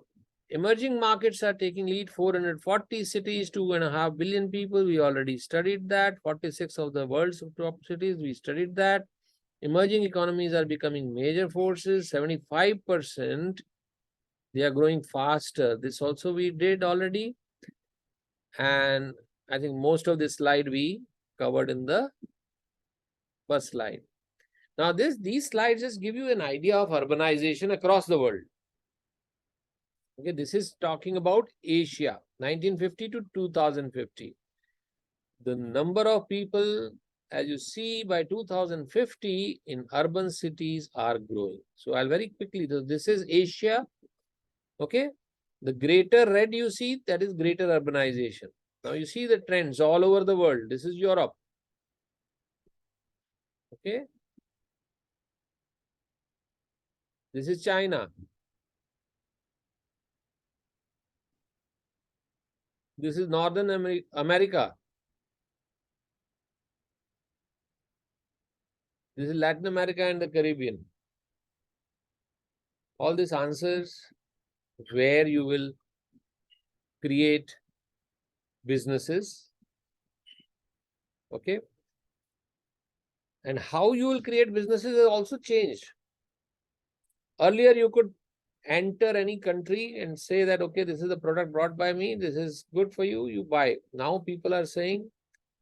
emerging markets are taking lead. 440 cities, 2.5 billion people. We already studied that. 46 of the world's top cities, we studied that. Emerging economies are becoming major forces. 75%, they are growing faster. This also we did already. And I think most of this slide we covered in the first slide. Now, these slides just give you an idea of urbanization across the world. Okay, this is talking about Asia, 1950 to 2050. The number of people, as you see, by 2050 in urban cities are growing. So I'll very quickly, this is Asia. Okay, the greater red you see, that is greater urbanization. Now you see the trends all over the world. This is Europe. Okay. This is China. This is Northern America. This is Latin America and the Caribbean. All this answers where you will create businesses. Okay. And how you will create businesses has also changed. Earlier, you could enter any country and say that, okay, this is the product brought by me. This is good for you. You buy. Now people are saying,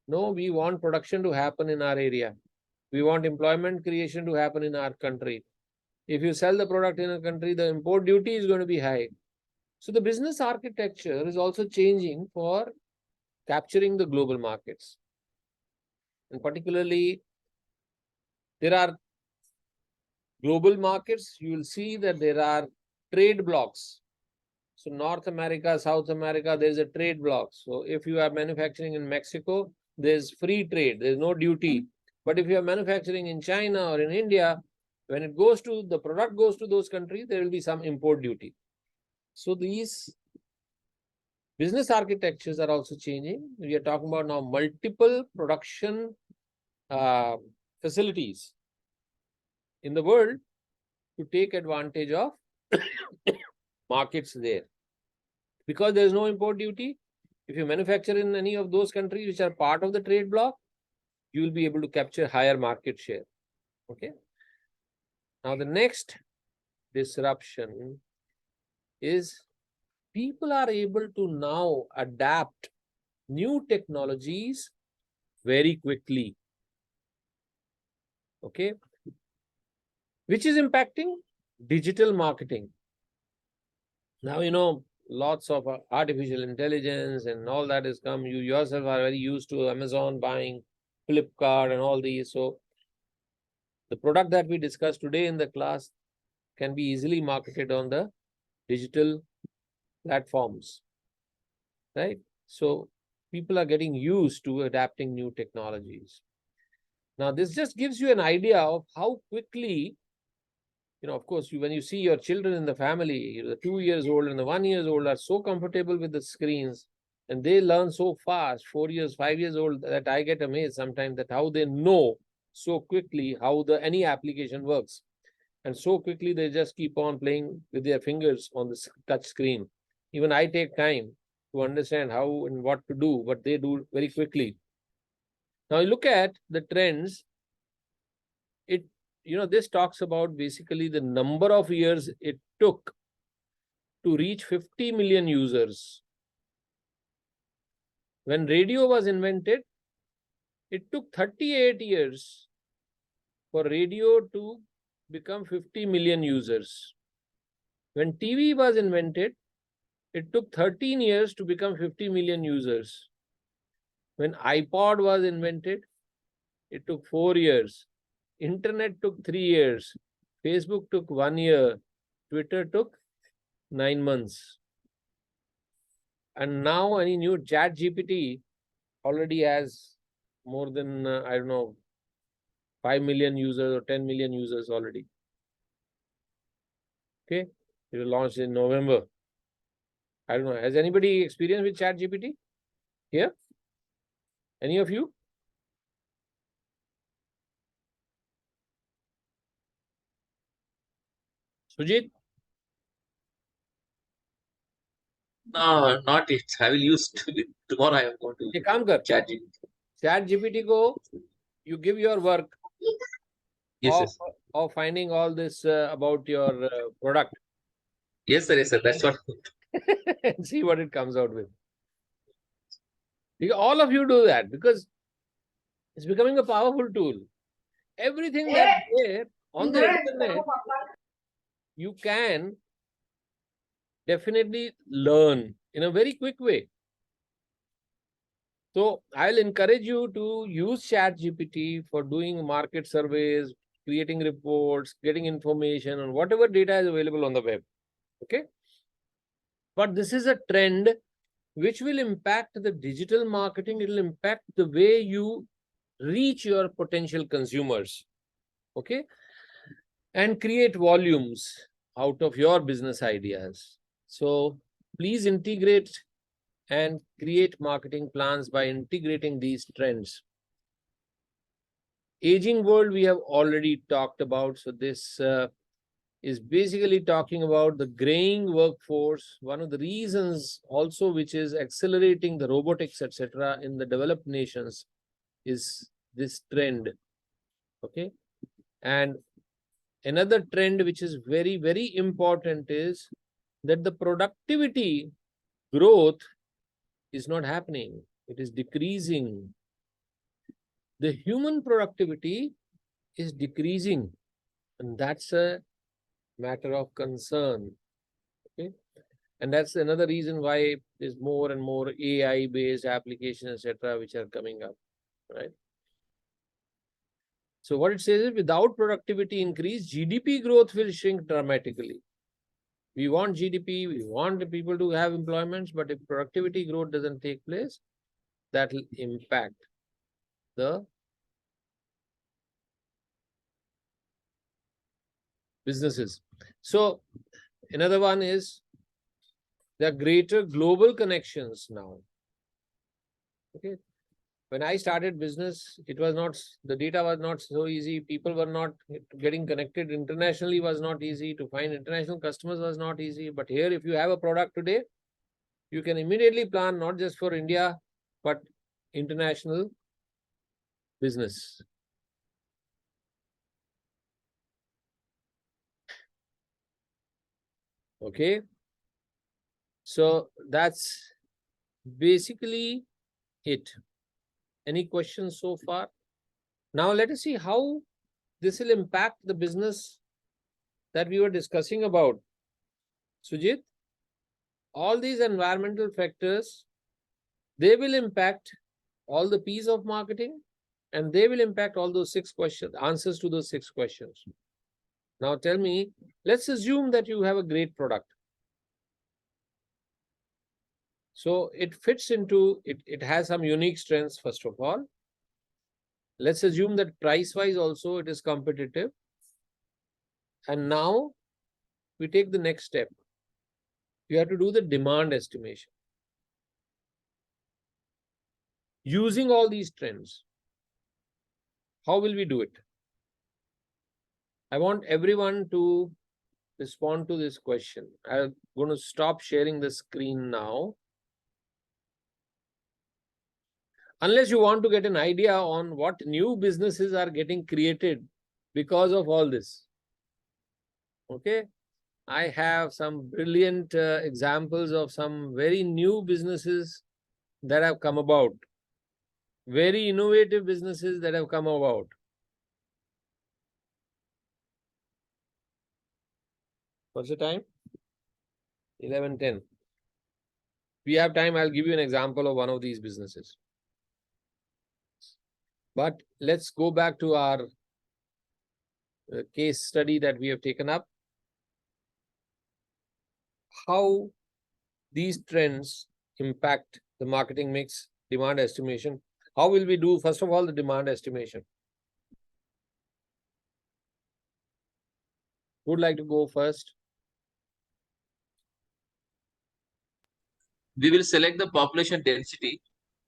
no, we want production to happen in our area. We want employment creation to happen in our country. If you sell the product in a country, the import duty is going to be high. So the business architecture is also changing for capturing the global markets. And particularly, there are global markets, you will see that there are trade blocks. So North America, South America, there's a trade block. So if you are manufacturing in Mexico, there's free trade, there's no duty. But if you are manufacturing in China or in India, when it goes to, the product goes to those countries, there will be some import duty. So these business architectures are also changing. We are talking about now multiple production facilities in the world to take advantage of markets there. Because there is no import duty, if you manufacture in any of those countries which are part of the trade bloc, you will be able to capture higher market share. Okay. Now the next disruption is people are able to now adapt new technologies very quickly. Okay. Which is impacting digital marketing. Now, you know, lots of artificial intelligence and all that has come. You yourself are very used to Amazon buying, Flipkart and all these. So the product that we discussed today in the class can be easily marketed on the digital platforms, right? So people are getting used to adapting new technologies. Now, this just gives you an idea of how quickly, you know, of course, when you see your children in the family, the 2 years old and the 1 year old are so comfortable with the screens and they learn so fast, 4 years, 5 years old, that I get amazed sometimes that how they know so quickly how any application works. And so quickly they just keep on playing with their fingers on the touch screen. Even I take time to understand how and what to do, but they do very quickly. Now you look at the trends. This talks about basically the number of years it took to reach 50 million users. When radio was invented, it took 38 years for radio to become 50 million users. When TV was invented, it took 13 years to become 50 million users. When iPod was invented, it took 4 years. Internet took 3 years. Facebook took 1 year. Twitter took 9 months. And now any new ChatGPT already has more than, 5 million users or 10 million users already. Okay. It was launched in November. I don't know. Has anybody experienced with ChatGPT here? Any of you? Sujit? No, not it. I will use tomorrow. I am going to एक काम कर, chat it. ChatGPT को you give your work Yes, of finding all this about your product yes, sir. Yes, sir. That's what. and see what it comes out with. All of you do that because it's becoming a powerful tool. Everything that's there on the internet, you can definitely learn in a very quick way. So I'll encourage you to use ChatGPT for doing market surveys, creating reports, getting information on whatever data is available on the web. Okay. But this is a trend which will impact the digital marketing. It will impact the way you reach your potential consumers. Okay. And create volumes out of your business ideas. So please integrate and create marketing plans by integrating these trends. Aging world we have already talked about. So this is basically talking about the graying workforce. One of the reasons also which is accelerating the robotics, etc., in the developed nations is this trend. Okay. And another trend which is very, very important is that the productivity growth is not happening. It is decreasing. The human productivity is decreasing. And that's a matter of concern. Okay. And that's another reason why there's more and more AI based applications, etc., which are coming up, right? So what it says is without productivity increase, GDP growth will shrink dramatically. We want GDP, we want the people to have employments, but if productivity growth doesn't take place, that will impact the businesses. So another one is the greater global connections now. Okay. When I started business, it was not, the data was not so easy. People were not getting connected internationally was not easy. To find international customers was not easy. But here, if you have a product today, you can immediately plan not just for India, but international business. Okay. So that's basically it. Any questions so far? Now let us see how this will impact the business that we were discussing about. Sujit, all these environmental factors, they will impact all the P's of marketing, and they will impact all those 6 questions, answers to those 6 questions. Now tell me, let's assume that you have a great product. So it fits into, it has some unique strengths, first of all. Let's assume that price-wise also it is competitive. And now we take the next step. You have to do the demand estimation. Using all these trends, how will we do it? I want everyone to respond to this question. I'm going to stop sharing the screen now. Unless you want to get an idea on what new businesses are getting created because of all this. Okay. I have some brilliant examples of some very new businesses that have come about. Very innovative businesses that have come about. What's the time? 11:10. We have time. I'll give you an example of one of these businesses. But let's go back to our case study that we have taken up. How these trends impact the marketing mix, demand estimation. How will we do, first of all, the demand estimation? Who would like to go first? We will select the population density,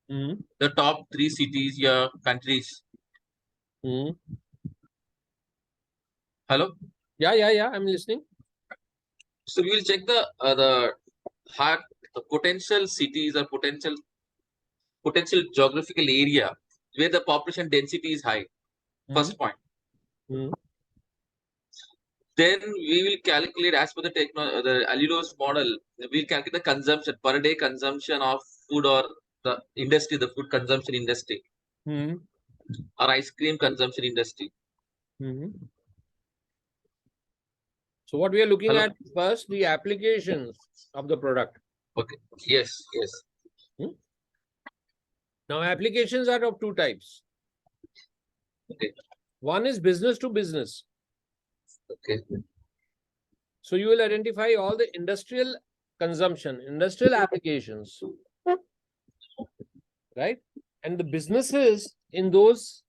Hmm. the top 3 cities, your countries. Hmm. Hello. Yeah. I'm listening. So we will check the potential cities or potential geographical area where the population density is high. First point. Hmm. Then we will calculate as per the Allilo's model. We'll calculate the consumption per day consumption of food or the industry, the food consumption industry Hmm. or ice cream consumption industry. Hmm. So what we are looking Hello? at first, the applications of the product. Okay. Yes. Now, applications are of 2 types. Okay. One is business to business. Okay. So you will identify all the industrial consumption, industrial applications, right? And the businesses in those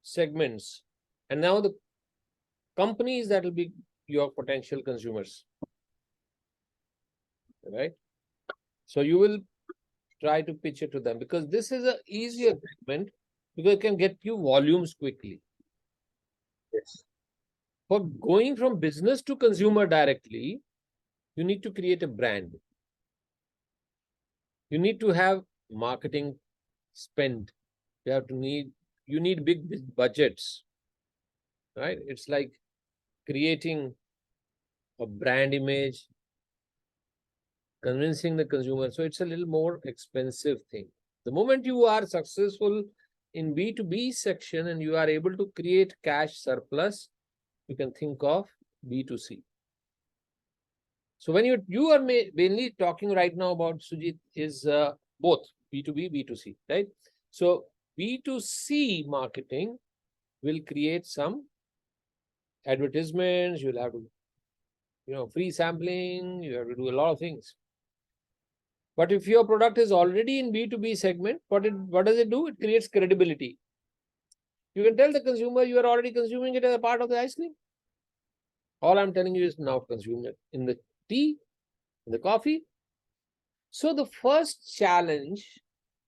segments. And now the companies that will be your potential consumers, right? So you will try to pitch it to them because this is an easier segment because it can get you volumes quickly. Yes. For going from business to consumer directly, you need to create a brand. You need to have marketing spend. You need big budgets, right? It's like creating a brand image, convincing the consumer. So it's a little more expensive thing. The moment you are successful in B2B section and you are able to create cash surplus, you can think of B2C. So when you are mainly talking right now about, Sujit, is both B2B, B2C, right? So B2C marketing will create some advertisements. You'll have to, free sampling. You have to do a lot of things. But if your product is already in B2B segment, what does it do? It creates credibility. You can tell the consumer you are already consuming it as a part of the ice cream. All I'm telling you is now consume it in the tea, in the coffee. So the first challenge,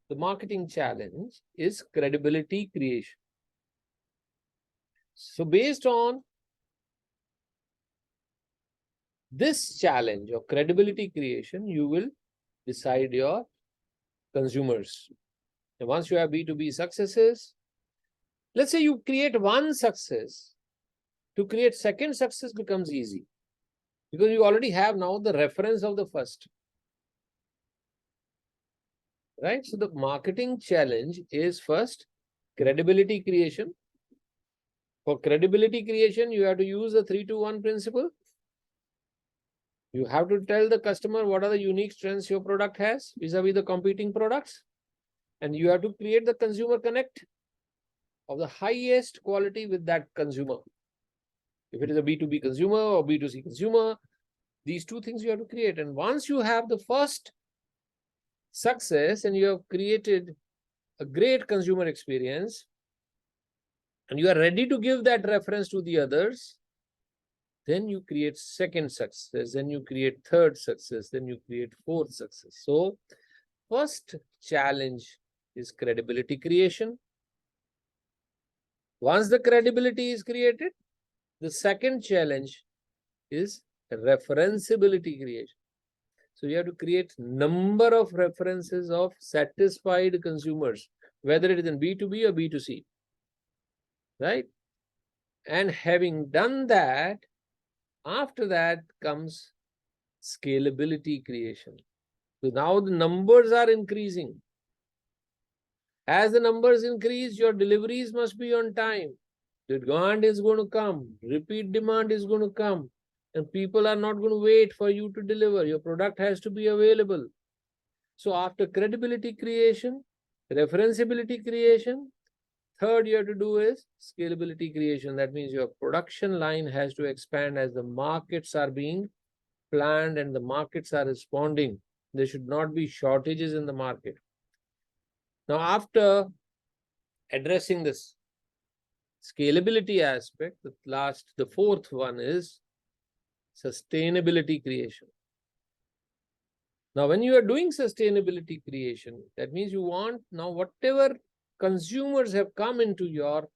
the marketing challenge, is credibility creation. So based on this challenge of credibility creation, you will decide your consumers. And once you have B2B successes, let's say you create one success, to create second success becomes easy because you already have now the reference of the first. Right? So the marketing challenge is first credibility creation. For credibility creation, you have to use the 3-2-1 principle. You have to tell the customer what are the unique strengths your product has vis-a-vis the competing products. And you have to create the consumer connect of the highest quality with that consumer. If it is a B2B consumer or B2C consumer, these two things you have to create. And once you have the first success and you have created a great consumer experience, and you are ready to give that reference to the others, then you create second success, then you create third success, then you create fourth success. So first challenge is credibility creation. Once the credibility is created, the second challenge is referenceability creation. So you have to create number of references of satisfied consumers, whether it is in B2B or B2C, right? And having done that, after that comes scalability creation. So now the numbers are increasing. As the numbers increase, your deliveries must be on time. The demand is going to come. Repeat demand is going to come. And people are not going to wait for you to deliver. Your product has to be available. So after credibility creation, referenceability creation, third you have to do is scalability creation. That means your production line has to expand as the markets are being planned and the markets are responding. There should not be shortages in the market. Now, after addressing this scalability aspect, the fourth one is sustainability creation. Now, when you are doing sustainability creation, that means you want now whatever consumers have come into your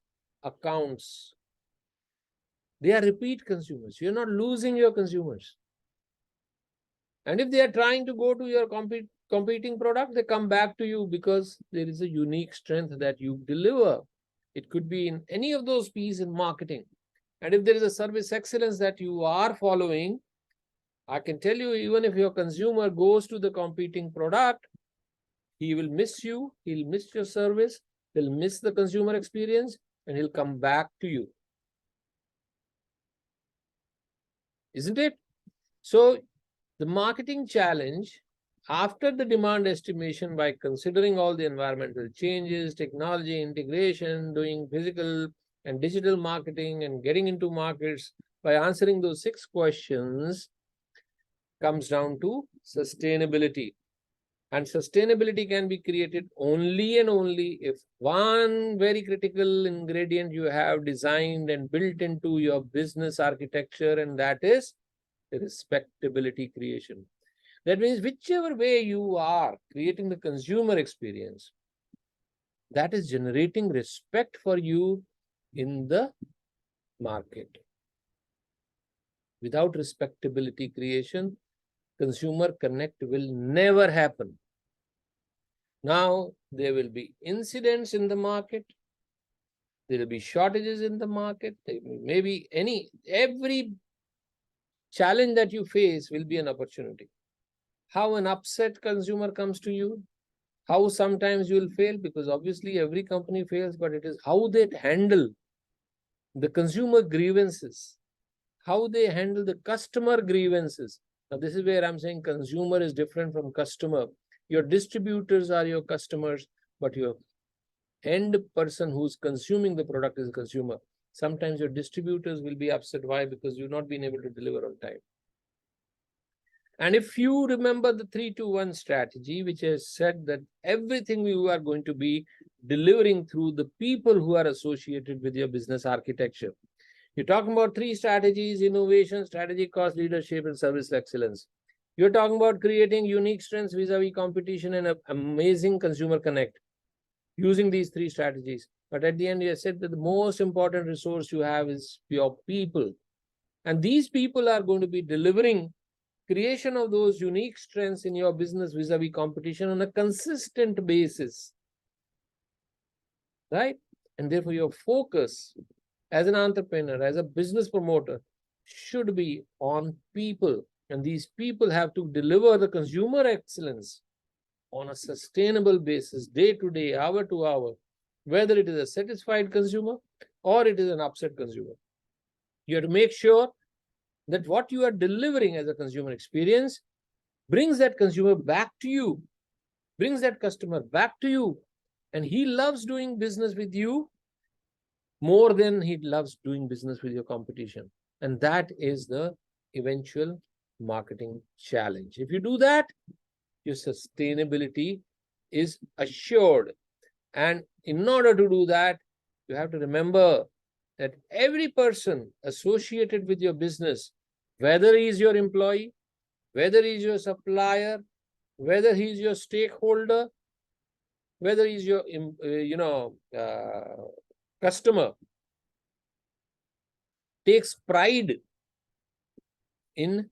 accounts, they are repeat consumers. You're not losing your consumers. And if they are trying to go to your competing product, they come back to you because there is a unique strength that you deliver. It could be in any of those P's in marketing. And if there is a service excellence that you are following, I can tell you, even if your consumer goes to the competing product, he will miss you, he'll miss your service, he'll miss the consumer experience, and he'll come back to you. Isn't it? So the marketing challenge, after the demand estimation, by considering all the environmental changes, technology integration, doing physical and digital marketing, and getting into markets, by answering those 6 questions, comes down to sustainability. And sustainability can be created only and only if one very critical ingredient you have designed and built into your business architecture, and that is respectability creation. That means whichever way you are creating the consumer experience, that is generating respect for you in the market. Without respectability creation, consumer connect will never happen. Now, there will be incidents in the market. There will be shortages in the market. Maybe every challenge that you face will be an opportunity. How an upset consumer comes to you, how sometimes you will fail, because obviously every company fails, but it is how they handle the consumer grievances, how they handle the customer grievances, Now, this is where I'm saying consumer is different from customer. Your distributors are your customers, but your end person who's consuming the product is a consumer. Sometimes your distributors will be upset. Why? Because you've not been able to deliver on time. And if you remember the 3-2-1 strategy, which has said that everything you are going to be delivering through the people who are associated with your business architecture. You're talking about 3 strategies: innovation, strategy, cost leadership, and service excellence. You're talking about creating unique strengths vis-a-vis competition and amazing consumer connect using these 3 strategies. But at the end, you said that the most important resource you have is your people. And these people are going to be delivering creation of those unique strengths in your business vis-a-vis competition on a consistent basis. Right? And therefore, your focus as an entrepreneur, as a business promoter, should be on people. And these people have to deliver the consumer excellence on a sustainable basis, day to day, hour to hour, whether it is a satisfied consumer or it is an upset consumer. You have to make sure that what you are delivering as a consumer experience brings that consumer back to you, brings that customer back to you, and he loves doing business with you more than he loves doing business with your competition. And that is the eventual marketing challenge. If you do that, your sustainability is assured. And in order to do that, you have to remember that every person associated with your business, whether he is your employee, whether he is your supplier, whether he is your stakeholder, whether he is your customer, takes pride in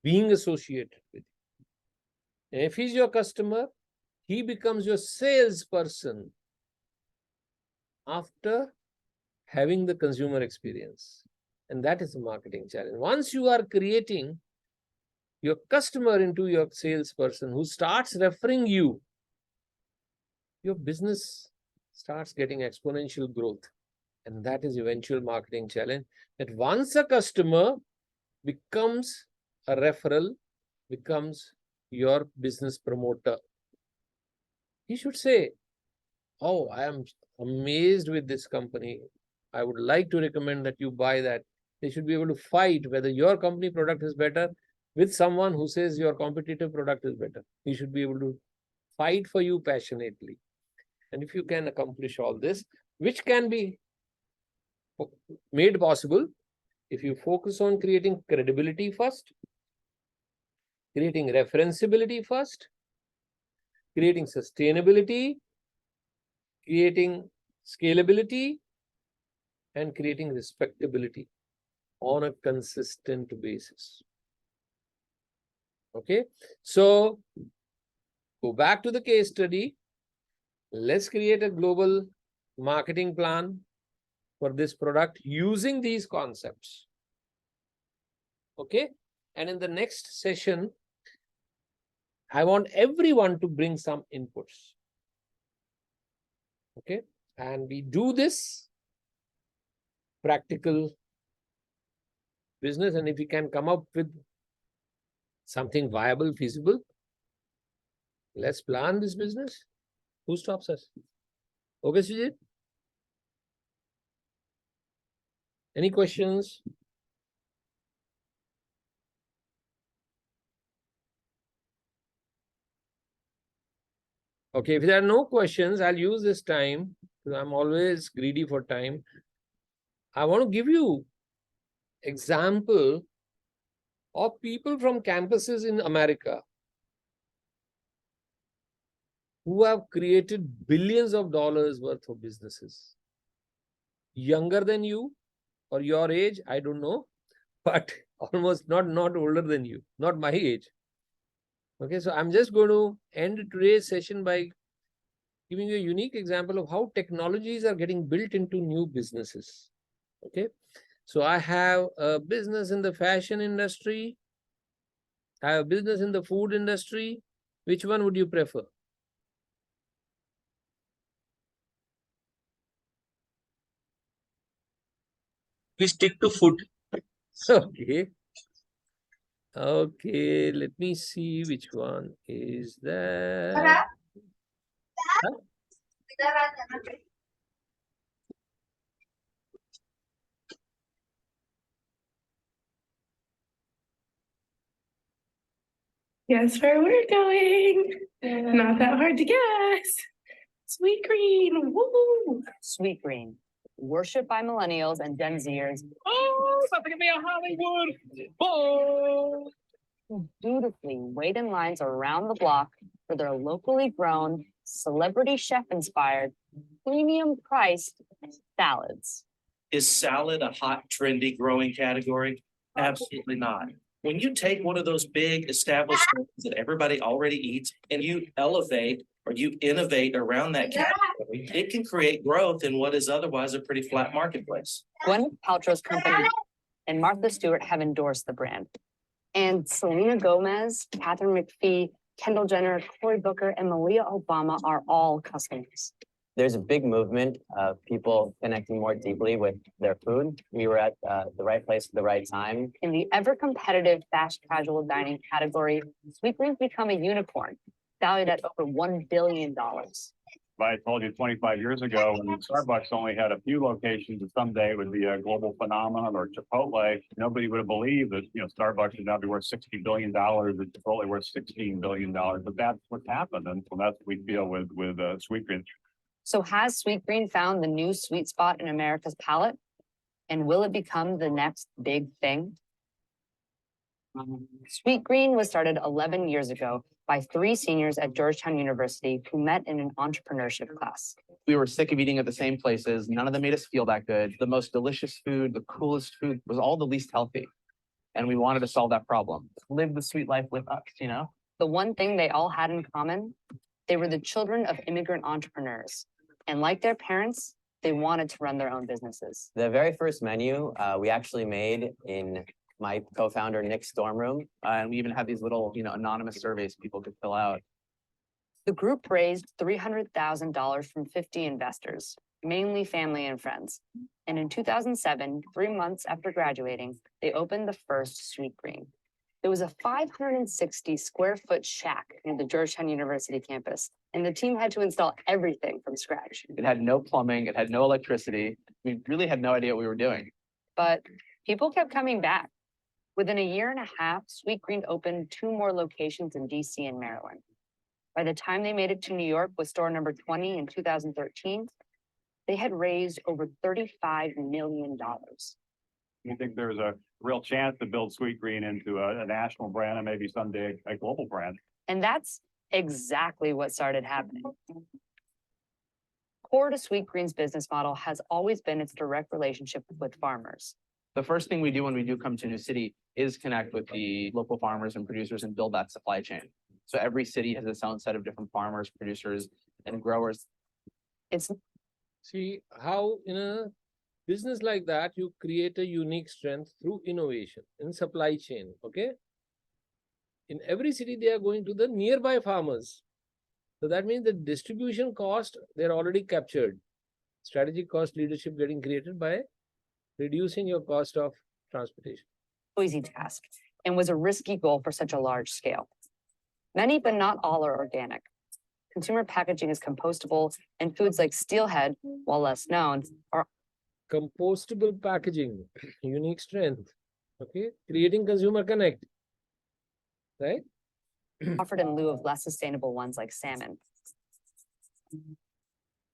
being associated with you. And if he's your customer, he becomes your salesperson after having the consumer experience. And that is a marketing challenge. Once you are creating your customer into your salesperson who starts referring you, your business starts getting exponential growth. And that is eventual marketing challenge. That once a customer becomes a referral, becomes your business promoter, he should say, oh, I am amazed with this company. I would like to recommend that you buy that. They should be able to fight whether your company product is better with someone who says your competitive product is better. He should be able to fight for you passionately. And if you can accomplish all this, which can be made possible if you focus on creating credibility first, creating referenceability first, creating sustainability, creating scalability, and creating respectability on a consistent basis. Okay, so go back to the case study. Let's create a global marketing plan for this product using these concepts. Okay, and in the next session, I want everyone to bring some inputs. Okay, and we do this practical business, and if we can come up with something viable, feasible, let's plan this business. Who stops us? Okay, Sujit? Any questions? Okay, if there are no questions, I'll use this time, because I'm always greedy for time. I want to give you example of people from campuses in America who have created billions of dollars worth of businesses. Younger than you or your age, I don't know, but almost not older than you, not my age. Okay, so I'm just going to end today's session by giving you a unique example of how technologies are getting built into new businesses. Okay, so I have a business in the fashion industry. I have a business in the food industry. Which one would you prefer? We stick to food. Okay. Okay, let me see which one is that. Huh? Guess where we're going? Not that hard to guess. Sweet green, woo! Sweet Green, worshipped by millennials and Gen Zers, Oh, something to be a Hollywood. Oh, who dutifully wait in lines around the block for their locally grown, celebrity chef inspired, premium priced salads. Is salad a hot, trendy, growing category? Absolutely not. When you take one of those big established things that everybody already eats and you elevate or you innovate around that category, it can create growth in what is otherwise a pretty flat marketplace. Gwyneth Paltrow's company and Martha Stewart have endorsed the brand. And Selena Gomez, Catherine McPhee, Kendall Jenner, Cory Booker, and Malia Obama are all customers. There's a big movement of people connecting more deeply with their food. We were at the right place at the right time. In the ever-competitive fast casual dining category, Sweetgreen's become a unicorn, valued at over $1 billion. If I told you 25 years ago when Starbucks only had a few locations and someday it would be a global phenomenon, or Chipotle, nobody would have believed that, Starbucks would now be worth $60 billion and Chipotle worth $16 billion. But that's what's happened. And so that's what we feel with Sweetgreen. So has Sweetgreen found the new sweet spot in America's palate? And will it become the next big thing? Sweetgreen was started 11 years ago by 3 seniors at Georgetown University who met in an entrepreneurship class. We were sick of eating at the same places. None of them made us feel that good. The most delicious food, the coolest food was all the least healthy. And we wanted to solve that problem. Live the sweet life with us, The one thing they all had in common, they were the children of immigrant entrepreneurs. And like their parents, they wanted to run their own businesses. The very first menu we actually made in my co-founder Nick's dorm room. And we even had these little, anonymous surveys people could fill out. The group raised $300,000 from 50 investors, mainly family and friends. And in 2007, 3 months after graduating, they opened the first Sweetgreen. It was a 560 square foot shack near the Georgetown University campus, and the team had to install everything from scratch. It had no plumbing, it had no electricity. We really had no idea what we were doing. But people kept coming back. Within a year and a half, Sweetgreen opened 2 more locations in DC and Maryland. By the time they made it to New York with store number 20 in 2013, they had raised over $35 million. We think there's a real chance to build Sweetgreen into a national brand and maybe someday a global brand. And that's exactly what started happening. Core to Sweetgreen's business model has always been its direct relationship with farmers. The first thing we do when we do come to a new city is connect with the local farmers and producers and build that supply chain. So every city has its own set of different farmers, producers, and growers. See how in a business like that, you create a unique strength through innovation in supply chain, okay? In every city, they are going to the nearby farmers. So that means the distribution cost, they're already captured. Strategic cost leadership getting created by reducing your cost of transportation. Easy task, and was a risky goal for such a large scale. Many, but not all, are organic. Consumer packaging is compostable, and foods like steelhead, while less known, are Compostable packaging, unique strength, okay? Creating consumer connect, right? offered in lieu of less sustainable ones like salmon.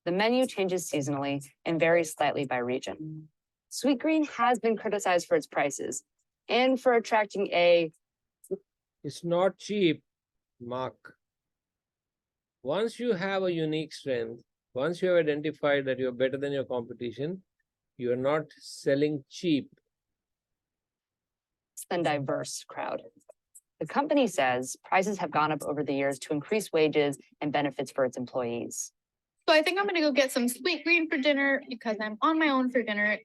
The menu changes seasonally and varies slightly by region. Sweetgreen has been criticized for its prices and for attracting It's not cheap, Mark. Once you have a unique strength, once you have identified that you're better than your competition, you're not selling cheap. and diverse crowd. The company says prices have gone up over the years to increase wages and benefits for its employees. So I think I'm gonna go get some Sweetgreen for dinner because I'm on my own for dinner.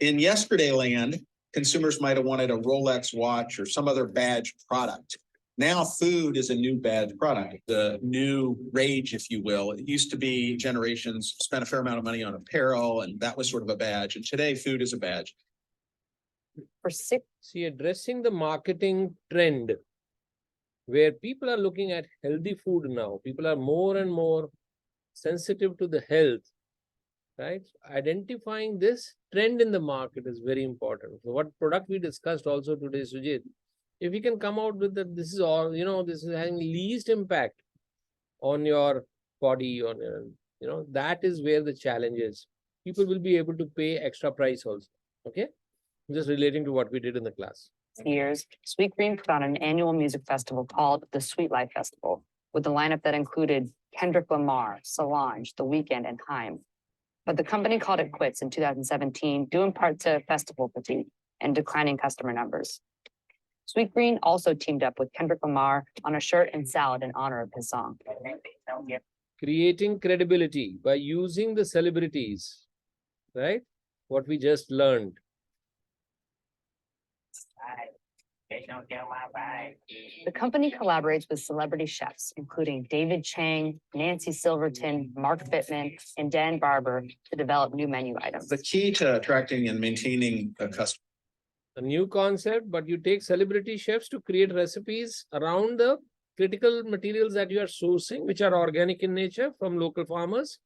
In yesterday land, consumers might have wanted a Rolex watch or some other badge product. Now food is a new badge product, the new rage, if you will. It used to be generations spent a fair amount of money on apparel, and that was sort of a badge. And today food is a badge. For six, See, addressing the marketing trend where people are looking at healthy food now, people are more and more sensitive to the health, right? Identifying this trend in the market is very important. So what product we discussed also today, Sujit, if we can come out with that, this is all, this is having least impact on your body, on your, that is where the challenge is. People will be able to pay extra price also. Okay. Just relating to what we did in the class. years, Sweetgreen put on an annual music festival called the Sweet Life Festival, with a lineup that included Kendrick Lamar, Solange, The Weeknd, and Haim. But the company called it quits in 2017, due in part to festival fatigue and declining customer numbers. Sweetgreen also teamed up with Kendrick Lamar on a shirt and salad in honor of his song. Creating credibility by using the celebrities, right? What we just learned. The company collaborates with celebrity chefs, including David Chang, Nancy Silverton, Mark Bittman, and Dan Barber, to develop new menu items. The key to attracting and maintaining a customer. A new concept, but you take celebrity chefs to create recipes around the critical materials that you are sourcing, which are organic in nature from local farmers.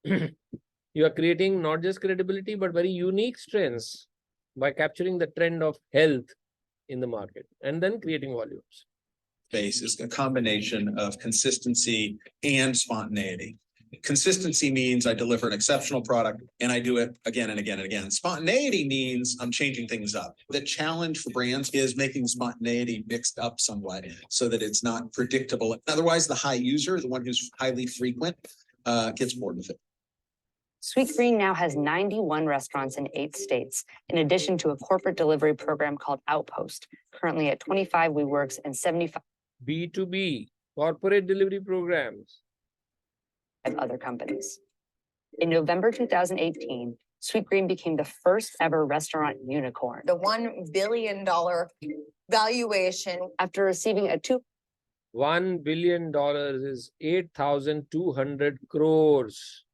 You are creating not just credibility, but very unique strengths by capturing the trend of health in the market and then creating volumes. Base is a combination of consistency and spontaneity. Consistency means I deliver an exceptional product and I do it again and again and again. Spontaneity means I'm changing things up. The challenge for brands is making spontaneity mixed up somewhat so that it's not predictable. Otherwise, the high user, the one who's highly frequent, gets bored with it. Sweetgreen now has 91 restaurants in 8 states, in addition to a corporate delivery program called Outpost, currently at 25 WeWorks and 75 B2B, corporate delivery programs. other companies. In November 2018, Sweetgreen became the first ever restaurant unicorn. The $1 billion valuation. After receiving a $1 billion is 8,200 crores.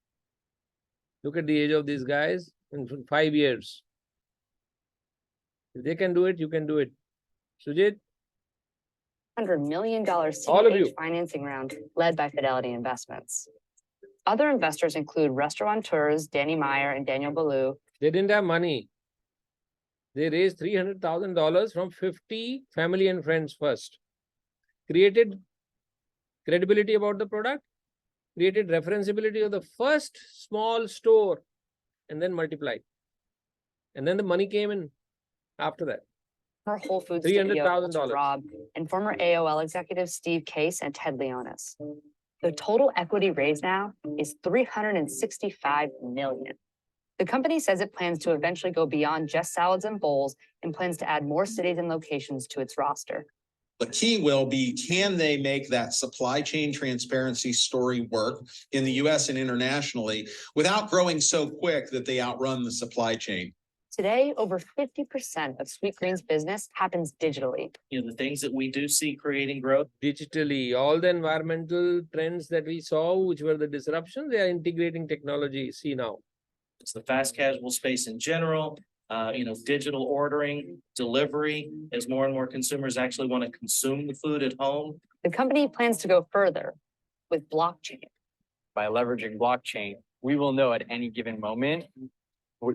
Look at the age of these guys in 5 years. If they can do it, you can do it. Sujit? $100 million All of you. seed financing round led by Fidelity Investments. Other investors include restaurateurs Danny Meyer and Daniel Ballou. They didn't have money. They raised $300,000 from 50 family and friends first. Created credibility about the product, created referenceability of the first small store, and then multiplied. And then the money came in after that. Former Whole Foods $300,000. CEO Rob and former AOL executives Steve Case and Ted Leonis. The total equity raised now is $365 million. The company says it plans to eventually go beyond just salads and bowls and plans to add more cities and locations to its roster. The key will be, can they make that supply chain transparency story work in the US and internationally without growing so quick that they outrun the supply chain? Today, over 50% of Sweetgreen's business happens digitally. The things that we do see creating growth. Digitally, all the environmental trends that we saw, which were the disruptions, they are integrating technology. See now. It's the fast casual space in general. Digital ordering, delivery, as more and more consumers actually want to consume the food at home. The company plans to go further with blockchain. By leveraging blockchain, we will know at any given moment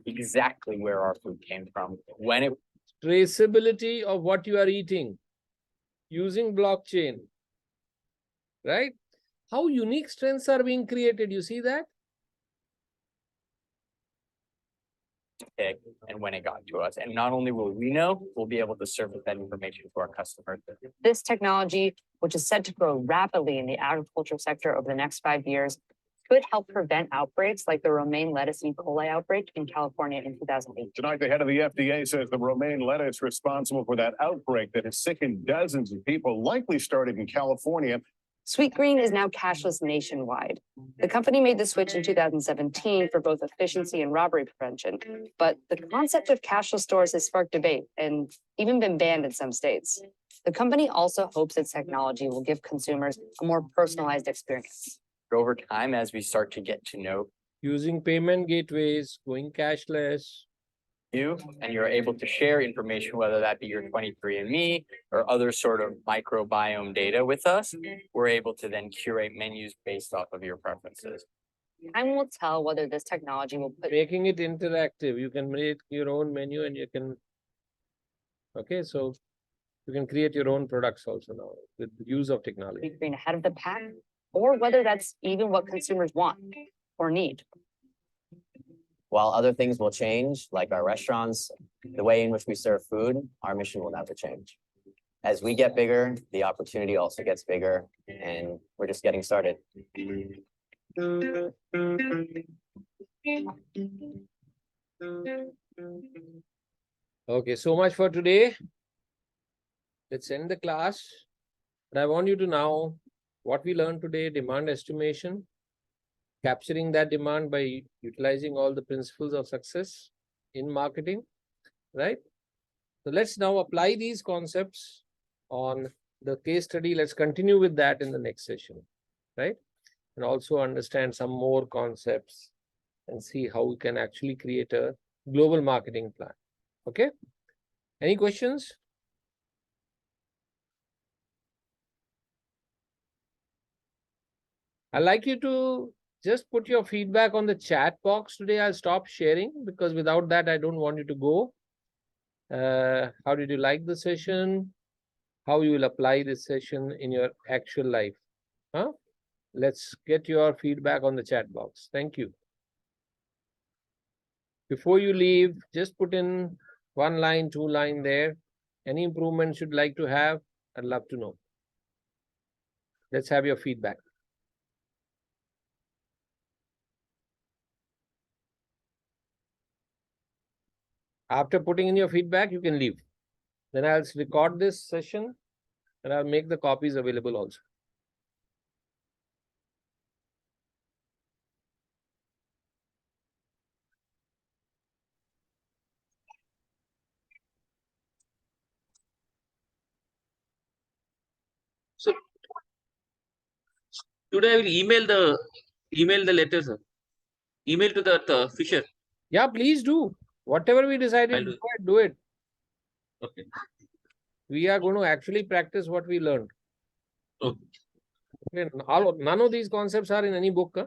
exactly where our food came from, when it. Traceability of what you are eating using blockchain, right? How unique strengths are being created. You see that? And when it got to us. And not only will we know, we'll be able to surface that information to our customers. This technology, which is set to grow rapidly in the agriculture sector over the next 5 years, could help prevent outbreaks like the romaine lettuce E. coli outbreak in California in 2008. Tonight, the head of the FDA says the romaine lettuce responsible for that outbreak that has sickened dozens of people, likely started in California. Sweetgreen is now cashless nationwide. The company made the switch in 2017 for both efficiency and robbery prevention, but the concept of cashless stores has sparked debate and even been banned in some states. The company also hopes its technology will give consumers a more personalized experience. Over time, as we start to get to know. Using payment gateways, going cashless. you, and you're able to share information, whether that be your 23andMe or other sort of microbiome data with us, we're able to then curate menus based off of your preferences. Time will tell whether this technology will put Making it interactive. You can make your own menu and you can, okay, so you can create your own products also now with the use of technology. Sweet Green ahead of the pack, or whether that's even what consumers want or need. While other things will change, like our restaurants, the way in which we serve food, our mission will never change. As we get bigger, the opportunity also gets bigger, and we're just getting started. Okay, so much for today. Let's end the class. But I want you to now, what we learned today, demand estimation, capturing that demand by utilizing all the principles of success in marketing, right? So let's now apply these concepts on the case study. Let's continue with that in the next session, right? And also understand some more concepts and see how we can actually create a global marketing plan. Okay? Any questions? I'd like you to just put your feedback on the chat box today. I'll stop sharing because without that, I don't want you to go. How did you like the session? How you will apply this session in your actual life? Huh? Let's get your feedback on the chat box. Thank you. Before you leave, just put in 1 line, 2 line there. Any improvements you'd like to have, I'd love to know. Let's have your feedback. After putting in your feedback, you can leave. Then I'll record this session and I'll make the copies available also. So today I will email the letter, sir. Email to the Fisher. Yeah, please do. Whatever we decided, I'll do it. Okay. We are going to actually practice what we learned. Okay. Okay, none of these concepts are in any book. Huh?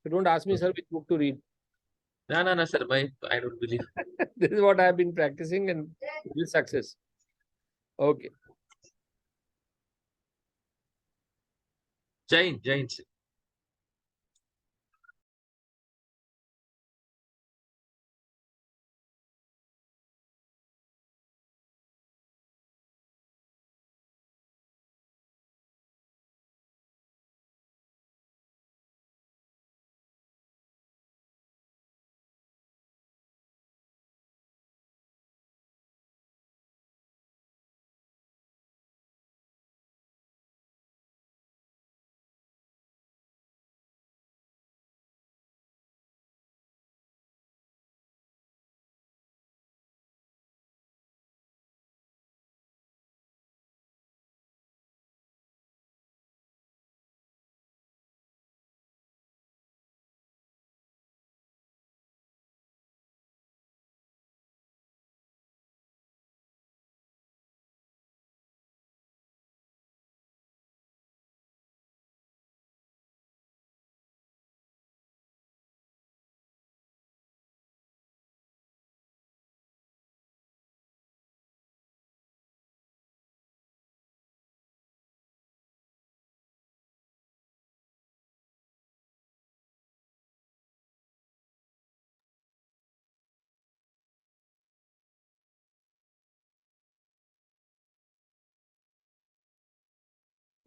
So don't ask me, sir, which book to read. No, sir. I don't believe. This is what I've been practicing and with success. Okay. Jain. Sir.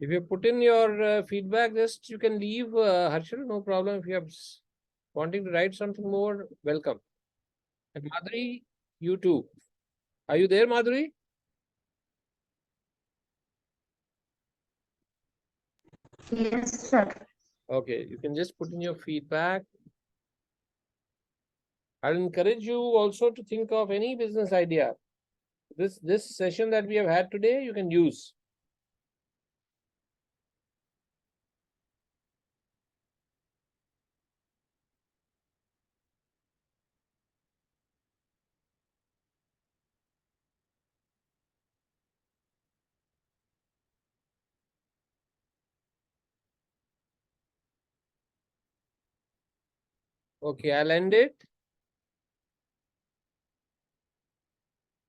If you put in your feedback, just you can leave, Harshal, no problem. If you have wanting to write something more, welcome. And Madhuri, you too. Are you there, Madhuri? Yes, sir. Okay, you can just put in your feedback. I'll encourage you also to think of any business idea. This session that we have had today, you can use. Okay, I'll end it.